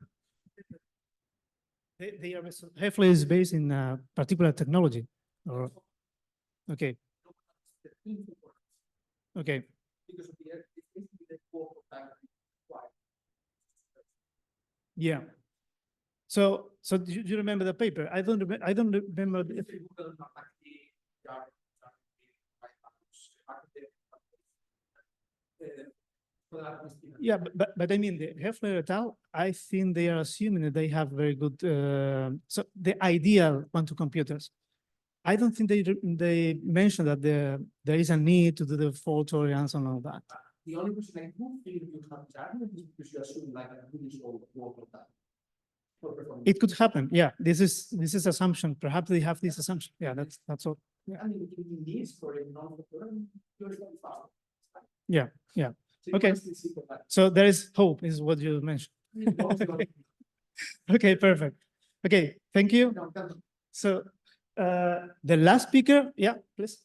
They are Heffler is based in a particular technology, or okay. Okay. Yeah. So do you remember the paper? I don't remember. Yeah, but I mean the Heffler et al. I think they are assuming that they have very good so the ideal quantum computers. I don't think they mentioned that there is a need to do the fault tolerance and all that. The only reason I do feel you have that is because you assume like a really slow work of that. It could happen. Yeah, this is assumption. Perhaps they have this assumption. Yeah, that's all. Yeah. I mean, it needs for a non-fault. Yeah, yeah. Okay. So there is hope, is what you mentioned. Okay, perfect. Okay, thank you. So the last speaker, yeah, please.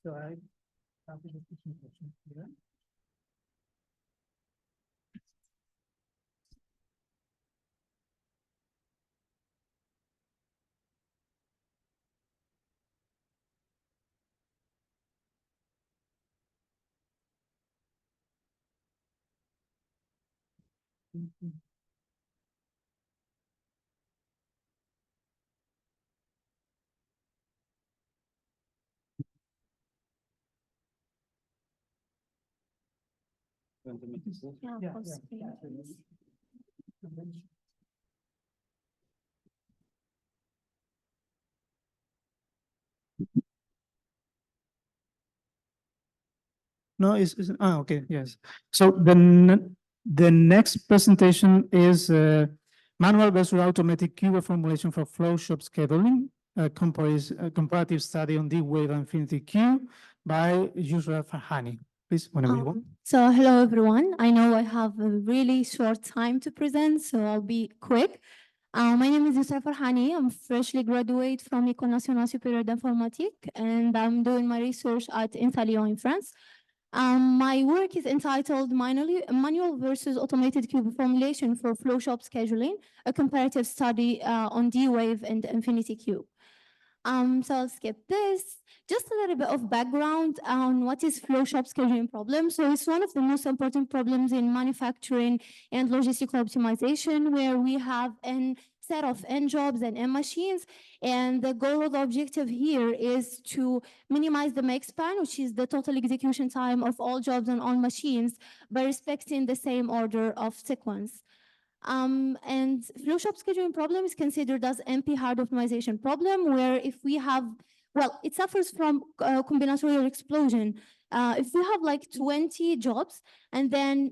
So I have a question here. Yeah. No, it's okay, yes. So the next presentation is manual versus automatic qubit formulation for flow shop scheduling, a comparative study on D-Wave Infinity Q by Yusra Farhani. Please, whenever you want. So hello, everyone. I know I have a really short time to present, so I'll be quick. My name is Yusra Farhani. I'm freshly graduate from École Nationale Supérieure d'Informatique, and I'm doing my research at INSA Lyon in France. My work is entitled Manual versus Automated Qubit Formulation for Flow Shop Scheduling, a comparative study on D-Wave and Infinity Q. So I'll skip this. Just a little bit of background on what is flow shop scheduling problem. So it's one of the most important problems in manufacturing and logistical optimization, where we have a set of N jobs and N machines. And the goal of the objective here is to minimize the make span, which is the total execution time of all jobs and all machines, by respecting the same order of sequence. And flow shop scheduling problem is considered as NP hard optimization problem, where if we have well, it suffers from combinatorial explosion. If we have like 20 jobs, and then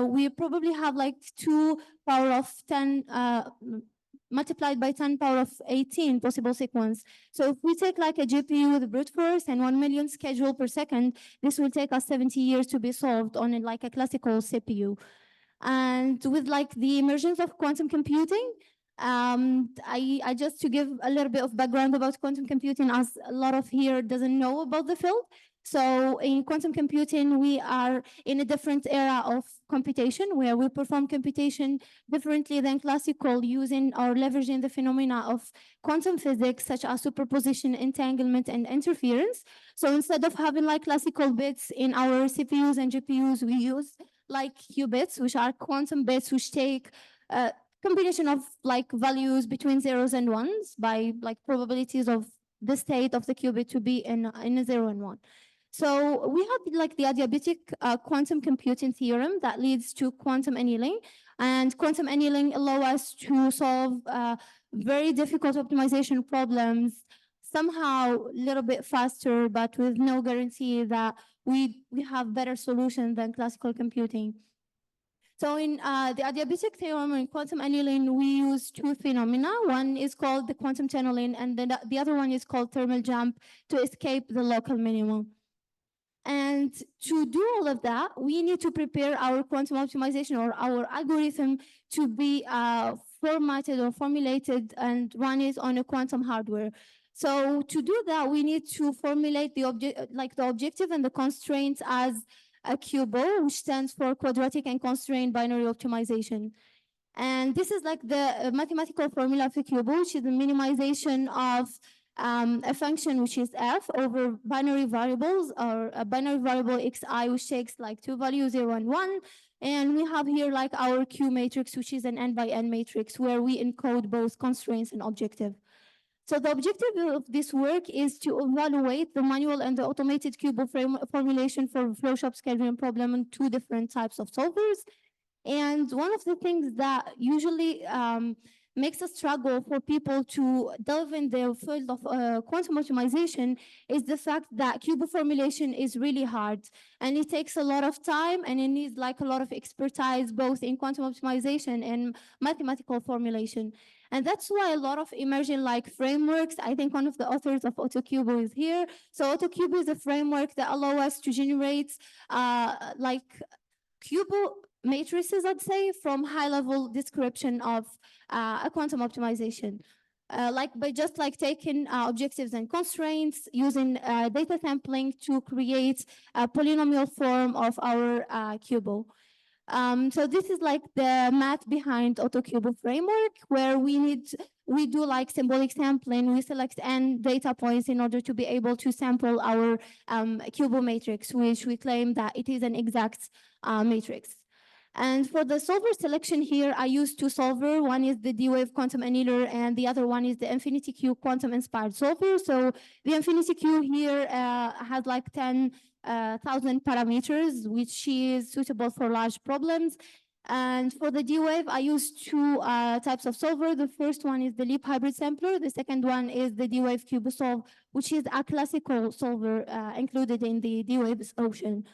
we probably have like 2 power of 10 multiplied by 10 power of 18 possible sequence. So if we take like a GPU with brute force and 1 million schedule per second, this will take us 70 years to be solved on like a classical CPU. And with like the emergence of quantum computing, I just to give a little bit of background about quantum computing, as a lot of here doesn't know about the field. So in quantum computing, we are in a different era of computation where we perform computation differently than classical, using or leveraging the phenomena of quantum physics, such as superposition, entanglement, and interference. So instead of having like classical bits in our CPUs and GPUs, we use like qubits, which are quantum bits, which take a combination of like values between zeros and ones by like probabilities of the state of the qubit to be in a 0 and 1. So we have like the adiabatic quantum computing theorem that leads to quantum annealing, and quantum annealing allow us to solve very difficult optimization problems somehow a little bit faster, but with no guarantee that we have better solutions than classical computing. So in the adiabatic theorem in quantum annealing, we use 2 phenomena. One is called the quantum tunneling, and then the other one is called thermal jump to escape the local minimum. And to do all of that, we need to prepare our quantum optimization or our algorithm to be formatted or formulated and run it on a quantum hardware. So to do that, we need to formulate the objective and the constraints as a QUBO, which stands for quadratic and constrained binary optimization. And this is like the mathematical formula for QUBO, which is the minimization of a function which is f over binary variables, or a binary variable xi, which takes like 2 values, 0 and 1. And we have here like our Q matrix, which is an n by n matrix, where we encode both constraints and objective. So the objective of this work is to evaluate the manual and the automated QUBO formulation for flow shop scheduling problem on 2 different types of solvers. And one of the things that usually makes a struggle for people to delve in the field of quantum optimization is the fact that QUBO formulation is really hard, and it takes a lot of time, and it needs like a lot of expertise both in quantum optimization and mathematical formulation. And that's why a lot of emerging like frameworks, I think one of the authors of AutoQUBO is here. So AutoQUBO is a framework that allow us to generate like QUBO matrices, I'd say, from high-level description of a quantum optimization. Like by just like taking objectives and constraints, using data sampling to create a polynomial form of our QUBO. So this is like the math behind AutoQUBO framework, where we do like symbolic sampling. We select n data points in order to be able to sample our QUBO matrix, which we claim that it is an exact matrix. And for the solver selection here, I use 2 solvers. One is the D-Wave quantum annealer, and the other one is the Infinity Q quantum inspired solver. So the Infinity Q here has like 10,000 parameters, which is suitable for large problems. And for the D-Wave, I use 2 types of solver. The first one is the Leap hybrid sampler. The second one is the D-Wave QuboSolve, which is a classical solver included in the D-Wave ocean.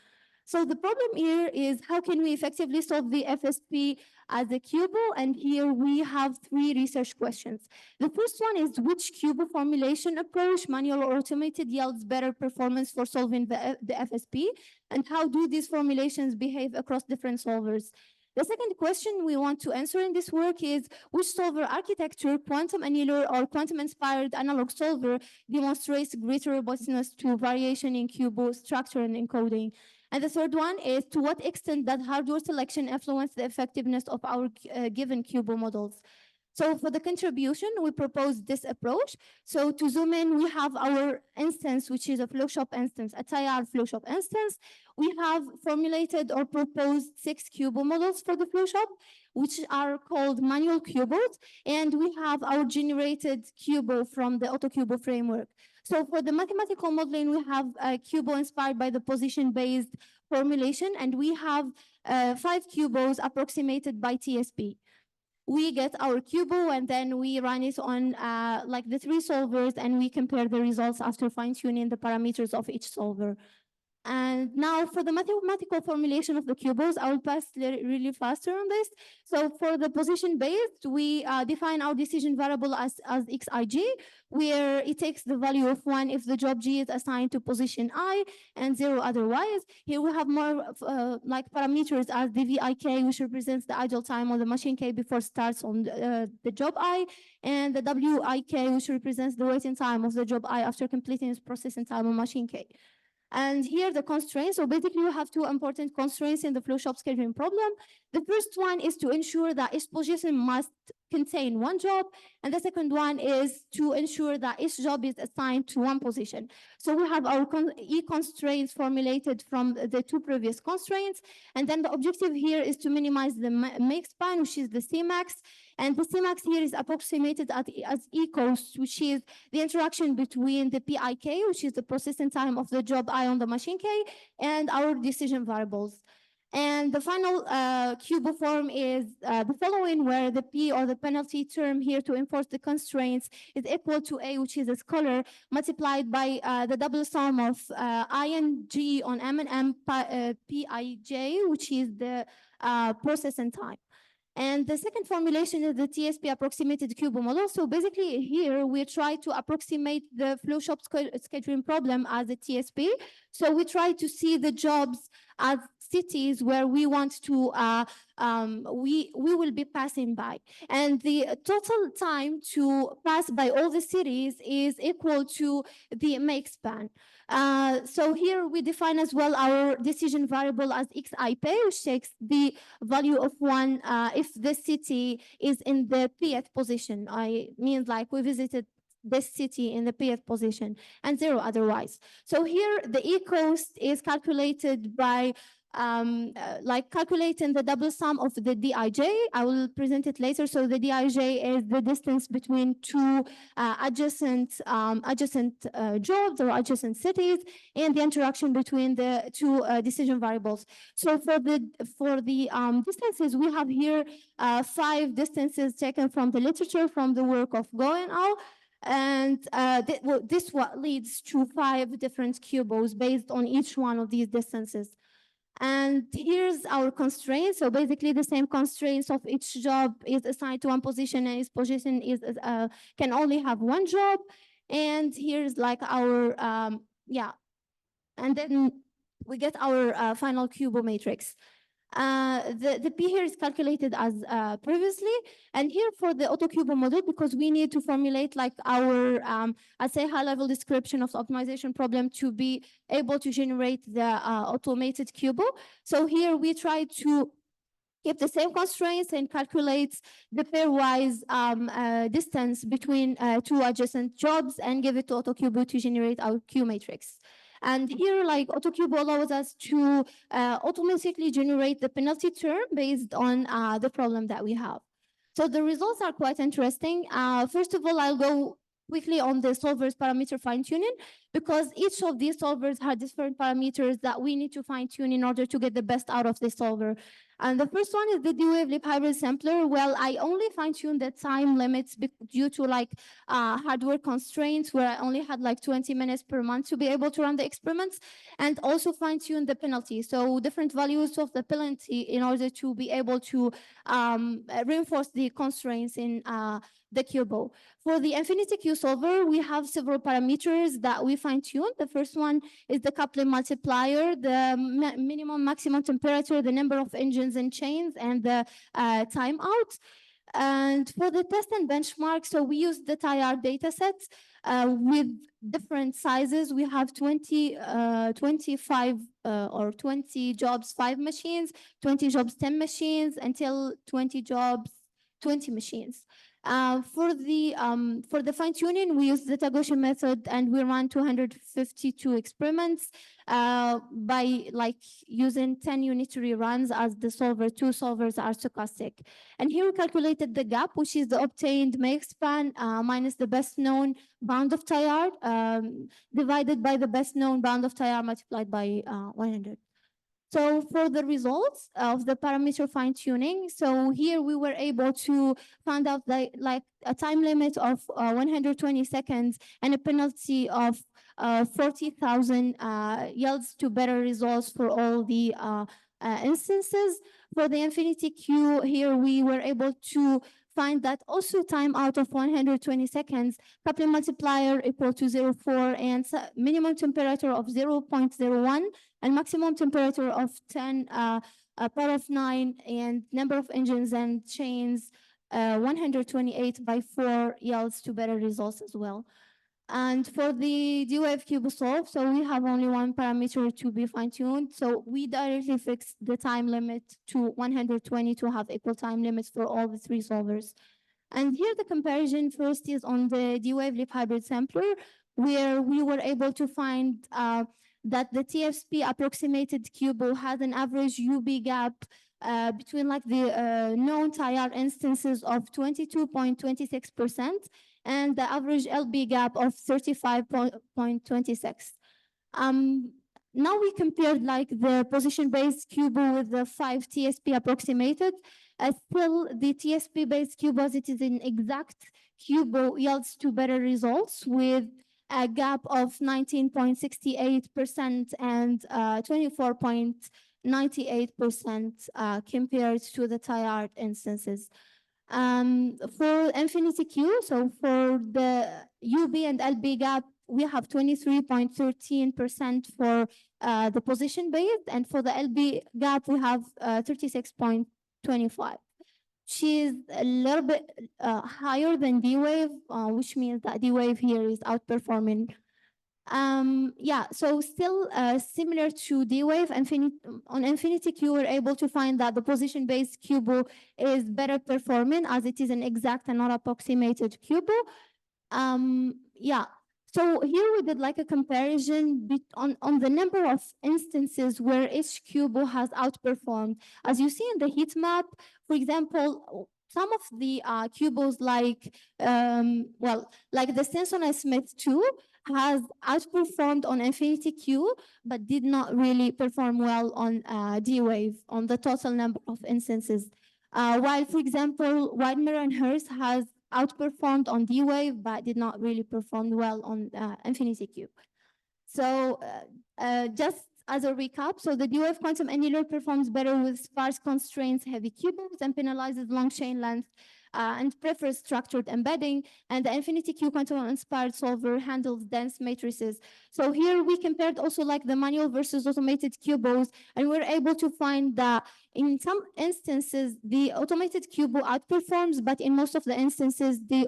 So the problem here is how can we effectively solve the FSP as a QUBO? And here we have 3 research questions. The first one is which QUBO formulation approach, manual or automated, yields better performance for solving the FSP? And how do these formulations behave across different solvers? The second question we want to answer in this work is which solver architecture, quantum annealer or quantum inspired analog solver, demonstrates greater robustness to variation in QUBO structure and encoding? And the third one is to what extent does hardware selection influence the effectiveness of our given QUBO models? So for the contribution, we propose this approach. So to zoom in, we have our instance, which is a flow shop instance, a TIR flow shop instance. We have formulated or proposed 6 QUBO models for the flow shop, which are called manual QUBOs. And we have our generated QUBO from the AutoQUBO framework. So for the mathematical modeling, we have a QUBO inspired by the position-based formulation, and we have 5 QUBOs approximated by TSP. we get our cubo and then we run it on like the 3 solvers, and we compare the results after fine-tuning the parameters of each solver. And now for the mathematical formulation of the cubos, I will pass really faster on this. So for the position based, we define our decision variable as xij, where it takes the value of 1 if the job G is assigned to position I and 0 otherwise. Here we have more like parameters as the VIK, which represents the idle time on the machine K before starts on the job I, and the WIK, which represents the waiting time of the job I after completing its processing time on machine K. And here the constraints. So basically we have 2 important constraints in the flow shop scheduling problem. The first one is to ensure that each position must contain 1 job. And the second one is to ensure that each job is assigned to 1 position. So we have our E constraints formulated from the 2 previous constraints. And then the objective here is to minimize the make span, which is the Cmax. And the Cmax here is approximated as E cost, which is the interaction between the PIK, which is the processing time of the job I on the machine K, and our decision variables. And the final cubo form is the following, where the P, or the penalty term here to enforce the constraints, is equal to A, which is a scalar, multiplied by the double sum of I and G on M and M Pij, which is the processing time. And the second formulation is the TSP approximated cubo model. So basically here we try to approximate the flow shop scheduling problem as a TSP. So we try to see the jobs as cities where we want to, we will be passing by. And the total time to pass by all the cities is equal to the make span. So here we define as well our decision variable as xip, which takes the value of 1 if the city is in the pth position. I mean, like we visited this city in the pth position, and 0 otherwise. So here the E cost is calculated by like calculating the double sum of the Dij. I will present it later. So the Dij is the distance between 2 adjacent jobs or adjacent cities, and the interaction between the 2 decision variables. So for the distances, we have here 5 distances taken from the literature, from the work of Goen al. And this what leads to 5 different cubos based on each one of these distances. And here's our constraints. So basically the same constraints of each job is assigned to 1 position, and its position is can only have 1 job. And here's like our, and then we get our final cubo matrix. The P here is calculated as previously, and here for the AutoCubo model, because we need to formulate like our, I'd say, high-level description of the optimization problem to be able to generate the automated cubo. So here we try to keep the same constraints and calculate the pairwise distance between 2 adjacent jobs and give it to AutoCubo to generate our Q matrix. And here, like, AutoCubo allows us to automatically generate the penalty term based on the problem that we have. So the results are quite interesting. First of all, I'll go quickly on the solver's parameter fine-tuning, because each of these solvers have different parameters that we need to fine-tune in order to get the best out of the solver. And the first one is the D-Wave hybrid sampler. Well, I only fine-tuned the time limits due to like hardware constraints, where I only had like 20 minutes per month to be able to run the experiments, and also fine-tune the penalty. So different values of the penalty in order to be able to reinforce the constraints in the Cubo. For the Infinity Q solver, we have several parameters that we fine-tune. The first one is the coupling multiplier, the minimum maximum temperature, the number of engines and chains, and the timeout. And for the test and benchmark, so we use the TIR data sets with different sizes. We have 25 or 20 jobs, 5 machines, 20 jobs, 10 machines, until 20 jobs, 20 machines. For the fine-tuning, we use the Tagoshi method, and we run 252 experiments by like using 10 unitary runs, as the solver, 2 solvers are stochastic. And here we calculated the gap, which is the obtained make span minus the best known bound of TIR divided by the best known bound of TIR multiplied by 100. So for the results of the parameter fine tuning, so here we were able to find out that like a time limit of 120 seconds and a penalty of 40,000 yields to better results for all the instances. For the infinity Q, here we were able to find that also time out of 120 seconds, coupling multiplier equal to 0.4 and minimum temperature of 0.01 and maximum temperature of 10 power of 9 and number of engines and chains 128 by 4 yields to better results as well. And for the D-Wave cube solve, so we have only one parameter to be fine-tuned. So we directly fixed the time limit to 120 to have equal time limits for all the three solvers. And here the comparison first is on the D-Wave Leap Hybrid Sampler, where we were able to find that the TFSP approximated cubo has an average UB gap between like the known TIR instances of 22.26% and the average LB gap of 35.26. Now we compared like the position-based cubo with the 5 TSP approximated. Still, the TSP-based cubo, as it is an exact cubo, yields to better results with a gap of 19.68% and 24.98% compared to the TIR instances. For infinity Q, so for the UB and LB gap, we have 23.13% for the position based, and for the LB gap, we have 36.25. She is a little bit higher than D-Wave, which means that D-Wave here is outperforming. Yeah, so still similar to D-Wave, on Infinity Q, we're able to find that the position-based cubo is better performing as it is an exact and not approximated cubo. Yeah, so here we did like a comparison on the number of instances where each cubo has outperformed. As you see in the heat map, for example, some of the cubos like, like the Stinson Smith 2 has outperformed on Infinity Q, but did not really perform well on D-Wave on the total number of instances. While, for example, Widener and Hearst has outperformed on D-Wave, but did not really perform well on Infinity Q. So just as a recap, so the D-Wave quantum annular performs better with sparse constraints, heavy cubes, and penalizes long chain length and prefers structured embedding. And the Infinity Q quantum inspired solver handles dense matrices. So here we compared also like the manual versus automated cubos, and we're able to find that in some instances, the automated cubo outperforms, but in most of the instances, the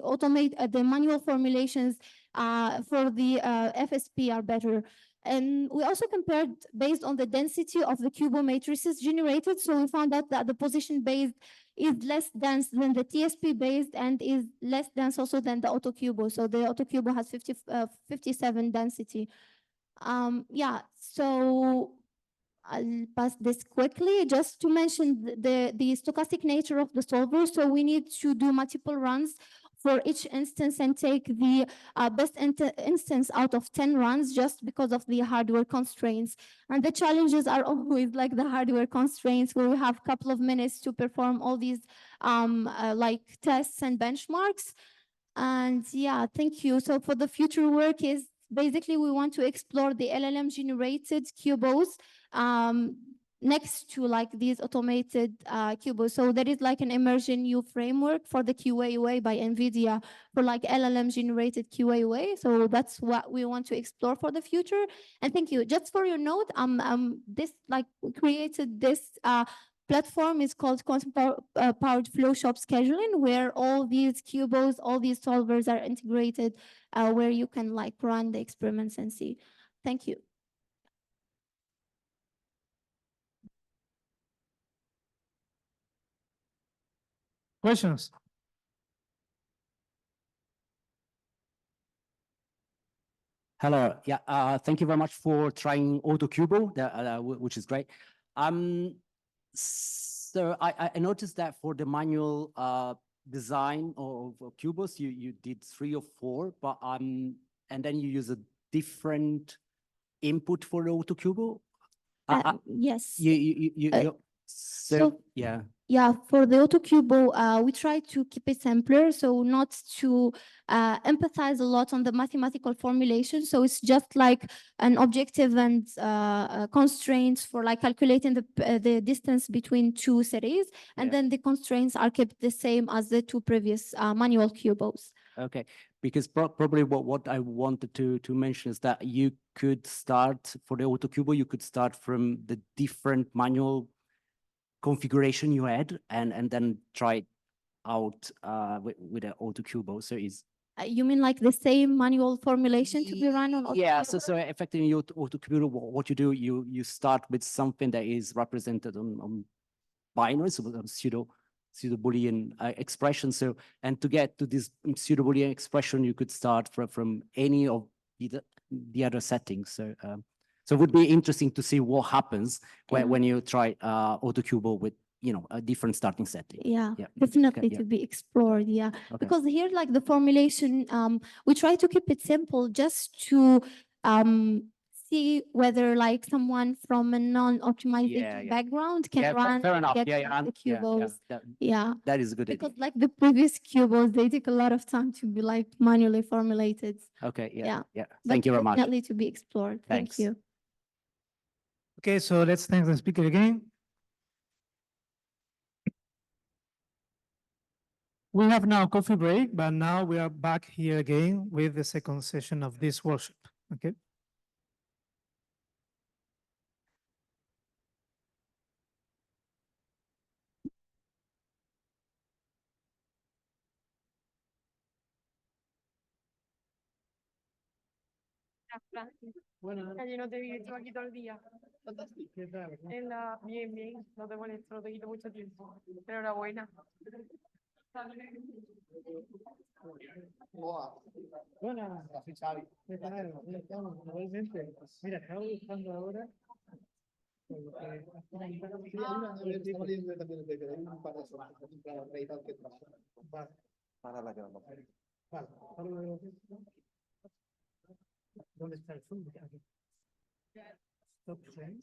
manual formulations for the FSP are better. And we also compared based on the density of the cubo matrices generated. So we found out that the position-based is less dense than the TSP-based and is less dense also than the autocubo. So the autocubo has 57 density. Yeah, so I'll pass this quickly just to mention the stochastic nature of the solver. So we need to do multiple runs for each instance and take the best instance out of 10 runs just because of the hardware constraints. And the challenges are always like the hardware constraints where we have a couple of minutes to perform all these like tests and benchmarks. And yeah, thank you. So for the future work is basically we want to explore the LLM generated cubos next to like these automated cubos. So there is like an immersion U framework for the QA/UA by NVIDIA for like LLM generated QA/UA. So that's what we want to explore for the future. And thank you. Just for your note, this like created this platform is called quantum powered flow shop scheduling, where all these cubos, all these solvers are integrated, where you can like run the experiments and see. Thank you. Questions? Hello. Yeah. Thank you very much for trying AutoCubo, which is great. So I noticed that for the manual design of cubos, you did 3 or 4, but and then you use a different input for the AutoCubo. Yes. So, so- yeah. Yeah, for the AutoCubo, we try to keep it simpler, so not to empathize a lot on the mathematical formulation. So it's just like an objective and constraints for like calculating the distance between two cities, and Yeah. then the constraints are kept the same as the two previous manual cubos. Okay, because probably what I wanted to mention is that you could start for the AutoCubo, you could start from the different manual configuration you had and then try it out with the AutoCubo. So it's You mean like the same manual formulation to be run on yeah. AutoCubo? So effectively, you AutoCubo, what you do, you start with something that is represented on binary, so pseudo Boolean expression. So and to get to this pseudo Boolean expression, you could start from any of the other settings. So so it would be interesting to see what happens when you try AutoCubo with a different starting setting. Yeah, Yeah. definitely Okay, to be explored. Yeah, Okay. because here, like the formulation, we try to keep it simple just to see whether like someone from a non-optimization Yeah. background can Yeah, run fair and enough. get Yeah, the yeah, cubos. yeah. Yeah, That is a good idea. because like the previous cubos, they take a lot of time to be like manually formulated. Okay, Yeah. yeah. But Thank you very much. definitely to be explored. Thanks. Thank you. Okay, so let's thank the speaker again. We have now a coffee break, but now we are back here again with the second session of this workshop. Okay. Allí no te he visto aquí todo el día. En la... Bien, bien. No te molesto, no te quito mucho tiempo. Enhorabuena. Buenas, Xavi. ¿Qué tal? Igualmente. Mira, estaba buscando ahora. Para la grabación. ¿Dónde está el Zoom? Aquí. Stop sharing.